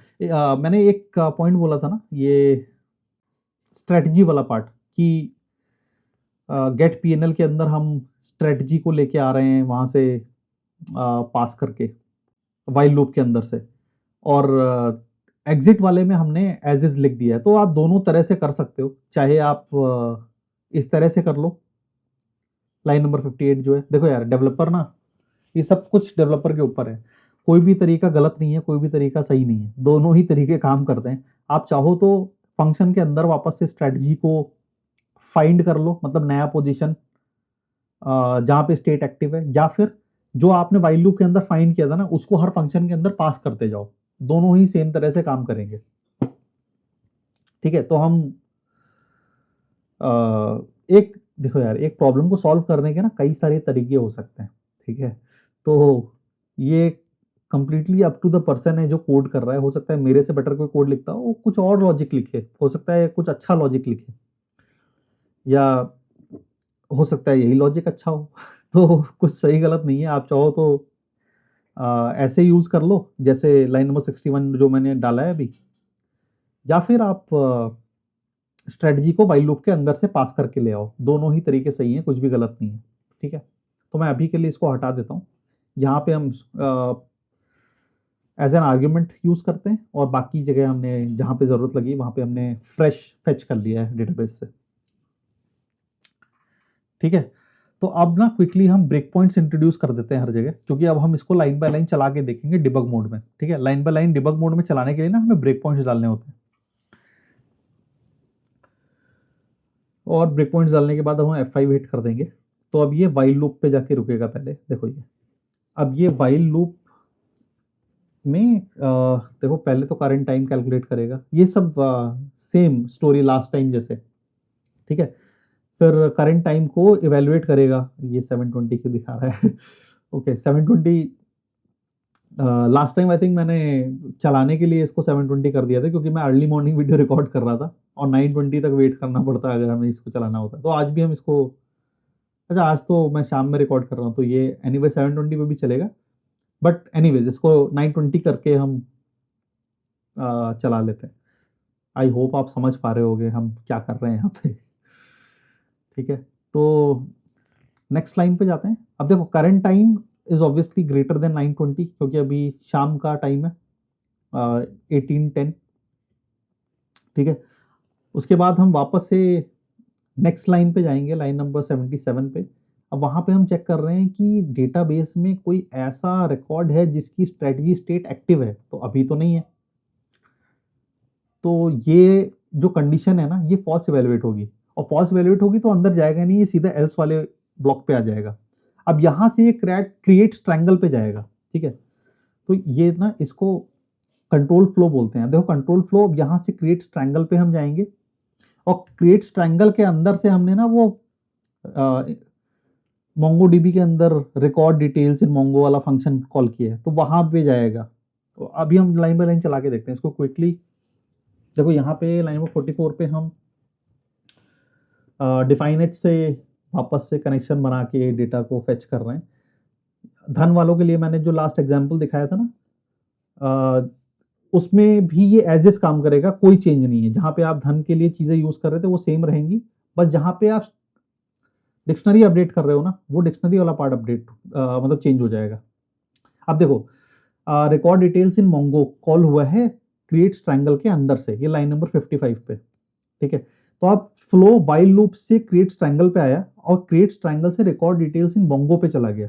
मैंने एक पॉइंट बोला था ना, ये स्ट्रेटजी वाला पार्ट, कि गेट पीएनएल के अंदर हम स्ट्रेटजी को लेके आ रहे हैं वहां से पास करके वाइल लूप के अंदर से, और एग्जिट वाले में हमने एज इज लिख दिया है। तो आप दोनों तरह से कर सकते हो, चाहे आप इस तरह से कर लो, लाइन नंबर 58 जो है। देखो यार, डेवलपर ना, ये सब कुछ डेवलपर के ऊपर है, कोई भी तरीका गलत नहीं है, कोई भी तरीका सही नहीं है, दोनों ही तरीके काम करते हैं। आप चाहो तो फंक्शन के अंदर वापस से स्ट्रेटजी को फाइंड कर लो, मतलब नया पोजीशन जहां पे स्टेट एक्टिव है, या फिर जो आपने वाइल लूप के अंदर फाइंड किया था ना उसको हर फंक्शन के अंदर पास करते जाओ, दोनों ही सेम तरह से काम करेंगे। ठीक है, तो हम एक, देखो यार, एक प्रॉब्लम को सॉल्व करने के ना कई सारे तरीके हो सकते हैं। ठीक है, तो ये completely up to the person है जो कोड कर रहा है। हो सकता है मेरे से बेटर कोई कोड लिखता हो, वो कुछ और लॉजिक लिखे, हो सकता है कुछ अच्छा लॉजिक लिखे, या हो सकता है यही लॉजिक अच्छा हो। तो कुछ सही गलत नहीं है। आप चाहो तो ऐसे यूज कर लो जैसे लाइन नंबर 61 जो मैंने डाला है अभी, या फिर आप स्ट्रेटजी को वाइल लूप के अंदर से पास करके ले आओ, दोनों ही तरीके सही हैं, कुछ भी गलत नहीं है। ठीक है, तो मैं अभी के लिए इसको हटा देता हूँ। यहाँ पे हम एज एन आर्ग्यूमेंट यूज करते हैं, और बाकी जगह हमने जहाँ पे जरूरत लगी वहाँ पे हमने फ्रेश फेच कर लिया है डेटाबेस से। ठीक है, तो अब ना क्विकली हम ब्रेक पॉइंट्स इंट्रोड्यूस कर देते हैं हर जगह, क्योंकि अब हम इसको लाइन बाय लाइन चला के देखेंगे डिबग मोड में। ठीक है, line by line debug mode में चलाने के लिए ना हमें ब्रेक पॉइंट्स डालने होते हैं। और ब्रेक पॉइंट्स डालने के बाद अब हम F5 हिट कर देंगे। तो अब ये वाइल लूप पे जाके रुकेगा पहले, देखो ये। अब ये वाइल लूप में देखो पहले तो करंट टाइम कैलकुलेट करेगा, ये सब सेम स्टोरी लास्ट टाइम जैसे, ठीक है। फिर करंट टाइम को इवेलुएट करेगा, ये 720 क्यों दिखा रहा है okay 720। Last time I think मैंने चलाने के लिए इसको 720 कर दिया था, क्योंकि मैं अर्ली मॉर्निंग वीडियो रिकॉर्ड कर रहा था और 920 तक वेट करना पड़ता है अगर हमें इसको चलाना होता है। तो आज भी हम इसको, अच्छा आज तो मैं शाम में रिकॉर्ड कर रहा हूँ तो ये एनीवे 720 पे भी चलेगा, बट एनीवेज इसको 920 करके हम चला लेते हैं। आई होप आप समझ पा रहे होगे हम क्या कर रहे हैं यहाँ पे, ठीक है। तो नेक्स्ट लाइन पे जाते हैं। अब देखो current time is obviously greater than 920, क्योंकि अभी शाम का टाइम है 1810, ठीक है। उसके बाद हम वापस से नेक्स्ट लाइन पे जाएंगे, लाइन नंबर 77 पे। अब वहां पे हम चेक कर रहे हैं कि डेटाबेस में कोई ऐसा रिकॉर्ड है जिसकी स्ट्रेटजी स्टेट एक्टिव है, तो अभी तो नहीं है। तो ये जो कंडीशन है ना, ये फॉल्स इवेलुएट होगी, और फॉल्स इवेलुएट होगी तो अंदर जाएगा नहीं, ये सीधा एल्स वाले ब्लॉक पे आ जाएगा। अब यहां से ये क्रिएट ट्रायंगल पे जाएगा, ठीक है। तो ये ना इसको कंट्रोल फ्लो बोलते हैं। देखो कंट्रोल फ्लो, अब यहाँ से क्रिएट ट्रायंगल पे हम जाएंगे, और क्रिएट ट्रायंगल के अंदर से हमने ना वो मोंगो डीबी के अंदर रिकॉर्ड डिटेल्स इन मोंगो वाला फंक्शन कॉल किया है, तो वहां पे जाएगा। तो अभी हम लाइन बाय लाइन चला के देखते हैं इसको क्विकली। देखो यहाँ पे लाइन नंबर 44 पे हम डिफाइन एच से वापस से कनेक्शन बना के डेटा को फेच कर रहे हैं। धन वालों के लिए मैंने जो लास्ट एग्जांपल दिखाया था ना, उसमें भी ये एज इज काम करेगा, कोई चेंज नहीं है। जहां पे आप धन के लिए चीजें यूज कर रहे थे वो सेम रहेंगी, बस जहां पे आप डिक्शनरी अपडेट कर रहे हो ना, वो डिक्शनरी वाला पार्ट अपडेट मतलब चेंज हो जाएगा। अब देखो record details in Mongo call हुआ है क्रिएट ट्रायंगल के अंदर से, ये लाइन नंबर 55 पे, ठीक है। तो आप फ्लो वाइल लूप से क्रिएट ट्रायंगल पे आया और क्रिएट ट्रायंगल से रिकॉर्ड डिटेल्स इन मोंगो पे चला गया,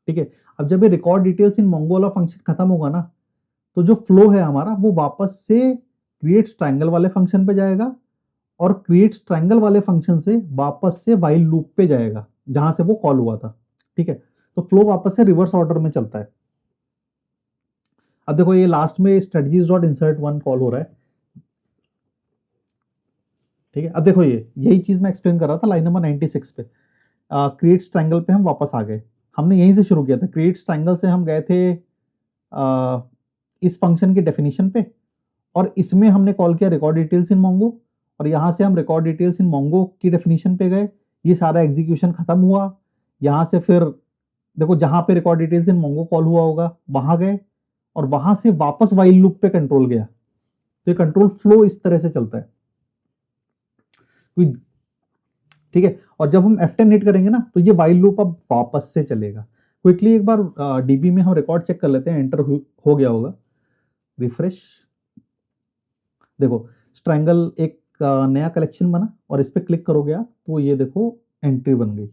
ठीक है। अब जब ये रिकॉर्ड डिटेल्स इन मोंगो वाला फंक्शन खत्म होगा ना, तो जो फ्लो है हमारा वो वापस से क्रिएट ट्रायंगल वाले फंक्शन पे जाएगा, और क्रिएट ट्रायंगल वाले फंक्शन से वापस से वाइल लूप पे जाएगा जहां से वो कॉल हुआ था, ठीक है। तो फ्लो वापस से रिवर्स ऑर्डर में चलता है। अब देखो ये लास्ट में strategies dot insert one call हो रहा है, ठीक है। अब देखो ये यही चीज मैं एक्सप्लेन कर रहा था लाइन नंबर 96 पे। क्रिएट ट्रायंगल पे हम वापस आ गए, हमने यहीं से शुरू किया था। क्रिएट ट्रायंगल से हम गए थे इस फंक्शन की डेफिनेशन पे, और इसमें हमने कॉल किया रिकॉर्ड डिटेल्स इन मोंगो, और यहाँ से हम रिकॉर्ड डिटेल्स इन मोंगो की डेफिनेशन पे गए। ये सारा एग्जीक्यूशन खत्म हुआ। यहाँ से फिर देखो जहां पे record details in Mongo call हुआ होगा वहां गए, और वहां से वापस वाइल लूप पे कंट्रोल गया। तो ये कंट्रोल फ्लो इस तरह से चलता है, ठीक है। और जब हम F10 हिट करेंगे ना, तो ये वाइल लूप अब वापस से चलेगा। क्विकली एक बार डीबी में हम रिकॉर्ड चेक कर लेते हैं, एंटर हो गया होगा, रिफ्रेश। देखो ट्रायंगल एक नया कलेक्शन बना, और इस पर क्लिक करोगे आप तो ये देखो एंट्री बन गई।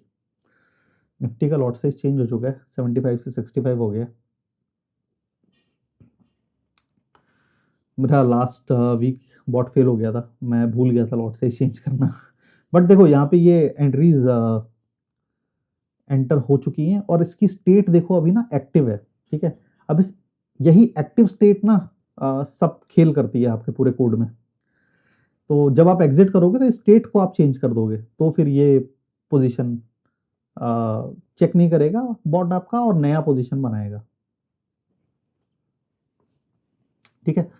निफ्टी का लॉट साइज चेंज हो चुका है, 75 से 65 हो गया। मेरा लास्ट वीक बॉट फेल हो गया था, मैं भूल गया था लॉट साइज चेंज करना बट देखो यहाँ पे ये एंट्रीज एंटर हो चुकी हैं, और इसकी स्टेट देखो अभी ना एक्टिव है, ठीक है। अब इस यही एक्टिव स्टेट ना सब खेल करती है आपके पूरे कोड में। तो जब आप एग्जिट करोगे तो स्टेट को आप चेंज कर दोगे, तो फिर ये पोजीशन चेक नहीं करेगा बॉट आपका, और नया पोजीशन बनाएगा, ठीक है।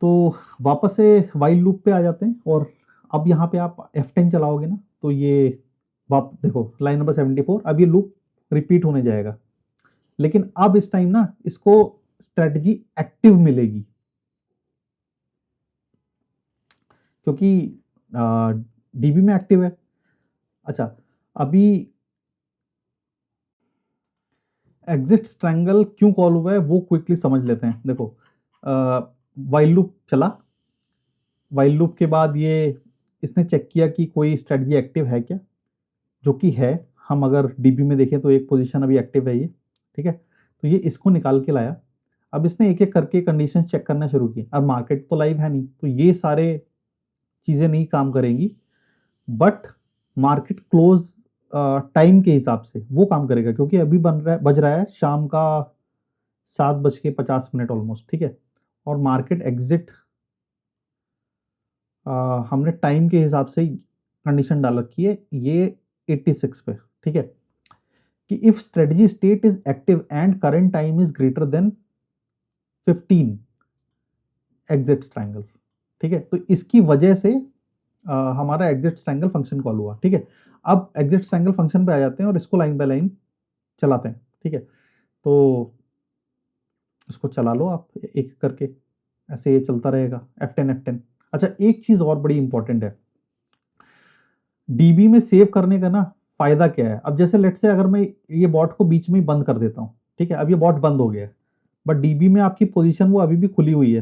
तो वापस से वाइल लूप पे आ जाते हैं, और अब यहाँ पे आप F10 चलाओगे ना, तो ये देखो लाइन नंबर 74, अब ये लूप रिपीट होने जाएगा। लेकिन अब इस टाइम ना इसको स्ट्रेटजी एक्टिव मिलेगी, क्योंकि डीबी में एक्टिव है। अच्छा अभी एग्जिट ट्रायंगल क्यों कॉल हुआ है वो क्विकली समझ लेते हैं। देखो वाइल लूप चला, वाइल लूप के बाद ये इसने चेक किया कि कोई स्ट्रेटजी एक्टिव है क्या, जो कि है। हम अगर डीबी में देखें तो एक पोजीशन अभी एक्टिव है ये, ठीक है। तो ये इसको निकाल के लाया। अब इसने एक एक करके कंडीशंस चेक करना शुरू की। अब मार्केट तो लाइव है नहीं, तो ये सारे चीज़ें नहीं काम करेंगी, बट मार्केट क्लोज टाइम के हिसाब से वो काम करेगा, क्योंकि अभी बज रहा है शाम का 7:50 ऑलमोस्ट, ठीक है। और मार्केट एग्जिट हमने टाइम के हिसाब से कंडीशन डाल रखी है ये 86 पे, ठीक है, कि if strategy state is active and current time is greater then 15 exit triangle, ठीक है। तो इसकी वजह से हमारा एग्जिट ट्रायंगल फंक्शन कॉल हुआ, ठीक है। अब एग्जिट ट्रायंगल फंक्शन पे आ जाते हैं और इसको लाइन बाय लाइन चलाते हैं, ठीक है। तो इसको चला लो आप एक करके, ऐसे ये चलता रहेगा F10 F10। अच्छा, एक चीज और बड़ी इंपॉर्टेंट है, डीबी में सेव करने का ना फायदा क्या है। अब जैसे लेट से अगर मैं ये बॉट को बीच में ही बंद कर देता हूँ, ठीक है, अब ये बॉट बंद हो गया है, बट डीबी में आपकी पोजीशन वो अभी भी खुली हुई है,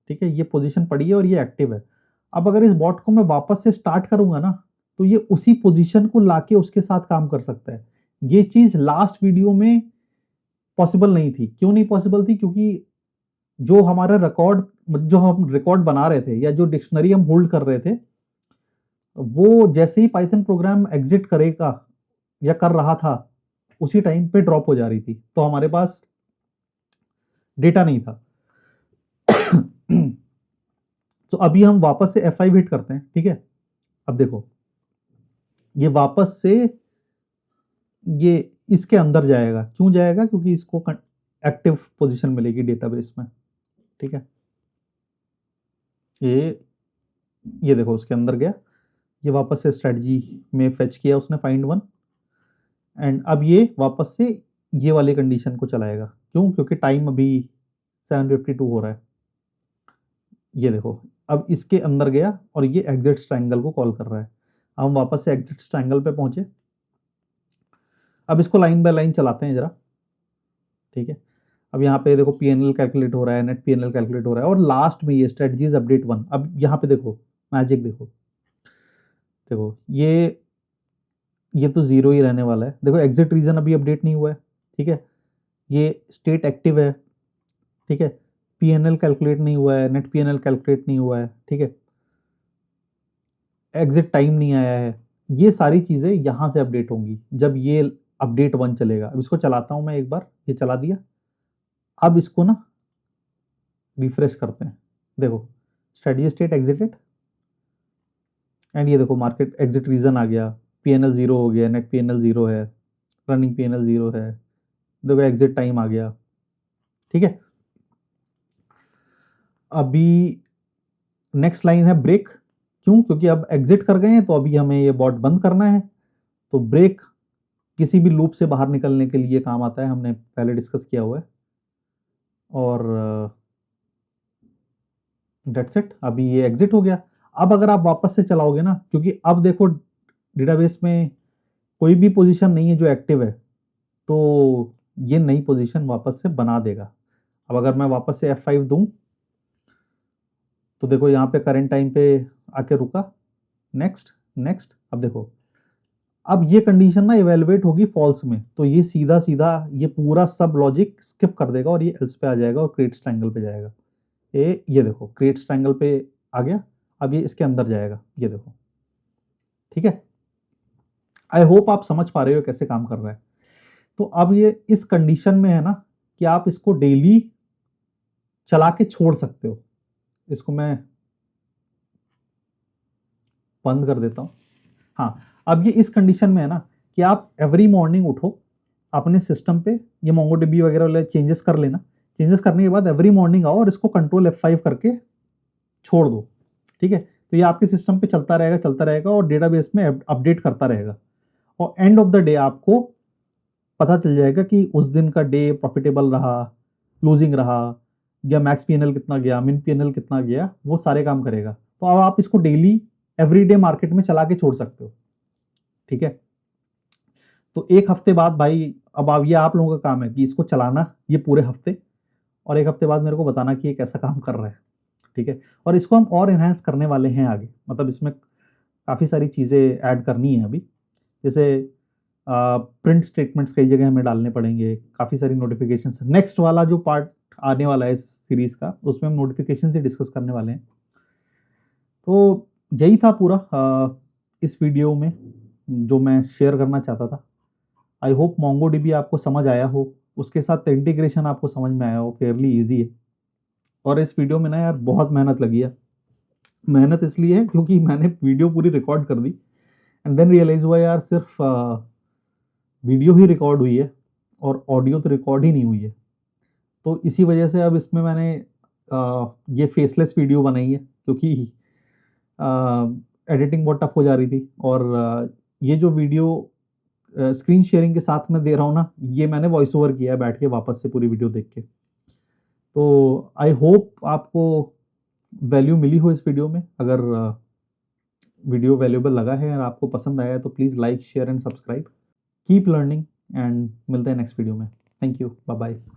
ठीक है, ये पोजीशन पड़ी है और ये एक्टिव है। अब अगर इस बॉट को मैं वापस से स्टार्ट करूंगा ना, तो ये उसी पोजीशन को लाके उसके साथ काम कर सकता है। ये चीज लास्ट वीडियो में पॉसिबल नहीं थी। क्यों नहीं पॉसिबल थी? क्योंकि जो हमारा रिकॉर्ड, जो हम रिकॉर्ड बना रहे थे या जो डिक्शनरी हम होल्ड कर रहे थे, वो जैसे ही पाइथन प्रोग्राम एग्जिट करेगा या कर रहा था, उसी टाइम पे ड्रॉप हो जा रही थी, तो हमारे पास डेटा नहीं था। तो अभी हम वापस से F5 हिट करते हैं, ठीक है। अब देखो ये वापस से ये इसके अंदर जाएगा। क्यों जाएगा? क्योंकि इसको एक्टिव पोजीशन मिलेगी डेटाबेस में, ठीक है। ये देखो उसके अंदर गया, ये वापस से स्ट्रेटजी में फेच किया उसने फाइंड वन, एंड अब ये वापस से ये वाली कंडीशन को चलाएगा। क्यों? क्योंकि टाइम अभी 7:52 हो रहा है। ये देखो अब इसके अंदर गया और ये एग्जिट ट्रायंगल को कॉल कर रहा है। हम वापस से एग्जिट ट्रायंगल पे पहुंचे। अब इसको लाइन बाय लाइन चलाते हैं जरा, ठीक है। अब यहाँ पे देखो पीएनएल कैलकुलेट हो रहा है, नेट पीएनएल कैलकुलेट हो रहा है, और लास्ट में ये स्ट्रेटजीज अपडेट 1। अब यहाँ पे देखो मैजिक, देखो देखो ये तो जीरो ही रहने वाला है। देखो एग्जिट रीजन अभी अपडेट नहीं हुआ है, ठीक है। ये स्टेट एक्टिव है, ठीक है। पीएनएल कैलकुलेट नहीं हुआ है, नेट पीएनएल कैलकुलेट नहीं हुआ है, ठीक है। एग्जिट टाइम नहीं आया है। ये सारी चीजें यहाँ से अपडेट होंगी जब ये अपडेट 1 चलेगा। अब इसको चलाता हूं मैं एक बार, ये चला दिया। अब इसको ना रिफ्रेश करते हैं। देखो स्ट्रेटजी स्टेट एग्जिटेड, एंड ये देखो मार्केट एग्जिट रीजन आ गया, पीएनएल जीरो हो गया, नेट पीएनएल जीरो है, रनिंग पीएनएल जीरो है, देखो एग्जिट टाइम आ गया, ठीक है। अभी नेक्स्ट लाइन है ब्रेक। क्यों? क्योंकि अब एग्जिट कर गए हैं, तो अभी हमें ये बॉट बंद करना है। तो ब्रेक किसी भी लूप से बाहर निकलने के लिए काम आता है, हमने पहले डिस्कस किया हुआ है। और डेट्स इट, अभी ये एग्जिट हो गया। अब अगर आप वापस से चलाओगे ना, क्योंकि अब देखो डेटाबेस में कोई भी पोजीशन नहीं है जो एक्टिव है, तो ये नई पोजीशन वापस से बना देगा। अब अगर मैं वापस से F5 दूं, तो देखो यहाँ पे करंट टाइम पे आके रुका, नेक्स्ट नेक्स्ट। अब देखो अब ये कंडीशन ना इवेलुएट होगी फॉल्स में, तो ये सीधा सीधा ये पूरा सब लॉजिक स्किप कर देगा और ये एल्स पे आ जाएगा और क्रिएट ट्रायंगल पे जाएगा। ये देखो क्रिएट ट्रायंगल पे आ गया। अब ये इसके अंदर जाएगा, ये देखो, ठीक है। आई होप आप समझ पा रहे हो कैसे काम कर रहा है। तो अब ये इस कंडीशन में है ना कि आप इसको डेली चला के छोड़ सकते हो। इसको मैं बंद कर देता हूं। हाँ, अब ये इस कंडीशन में है ना कि आप एवरी मॉर्निंग उठो, अपने सिस्टम पे ये मोंगोडीबी वगैरह वाले चेंजेस कर लेना। चेंजेस करने के बाद एवरी मॉर्निंग आओ और इसको कंट्रोल F5 करके छोड़ दो, ठीक है। तो ये आपके सिस्टम पे चलता रहेगा और डेटाबेस में अपडेट करता रहेगा। और एंड ऑफ द डे आपको पता चल जाएगा कि उस दिन का डे प्रॉफिटेबल रहा, लूजिंग रहा, या मैक्स पीएनएल कितना गया, मिन पीएनएल कितना गया, वो सारे काम करेगा। तो अब आप इसको डेली एवरीडे मार्केट में चला के छोड़ सकते हो, ठीक है। तो एक हफ्ते बाद भाई, अब ये आप लोगों का काम है कि इसको चलाना ये पूरे हफ्ते, और एक हफ्ते बाद मेरे को बताना कि ये कैसा काम कर रहा है, ठीक है। और इसको हम और इनहेंस करने वाले हैं आगे, मतलब इसमें काफ़ी सारी चीज़ें ऐड करनी है अभी। जैसे प्रिंट स्टेटमेंट्स कई जगह हमें डालने पड़ेंगे, काफ़ी सारी नोटिफिकेशन। नेक्स्ट वाला जो पार्ट आने वाला है इस सीरीज़ का, उसमें हम नोटिफिकेशन से डिस्कस करने वाले हैं। तो यही था पूरा इस वीडियो में जो मैं शेयर करना चाहता था। आई होप मोंगोडीबी आपको समझ आया हो, उसके साथ इंटीग्रेशन आपको समझ में आया हो, फेयरली ईजी है। और इस वीडियो में ना यार बहुत मेहनत लगी है। मेहनत इसलिए है क्योंकि मैंने वीडियो पूरी रिकॉर्ड कर दी एंड देन रियलाइज हुआ यार सिर्फ वीडियो ही रिकॉर्ड हुई है और ऑडियो तो रिकॉर्ड ही नहीं हुई है। तो इसी वजह से अब इसमें मैंने ये फेसलेस वीडियो बनाई है क्योंकि एडिटिंग बहुत टफ हो जा रही थी। और ये जो वीडियो स्क्रीन शेयरिंग के साथ में दे रहा हूँ ना, ये मैंने वॉइस ओवर किया है बैठ के वापस से पूरी वीडियो देख के। तो आई होप आपको वैल्यू मिली हो इस वीडियो में। अगर वीडियो वैल्यूएबल लगा है और आपको पसंद आया है तो please like share and subscribe. Keep learning and मिलते हैं नेक्स्ट वीडियो में। Thank you, bye bye.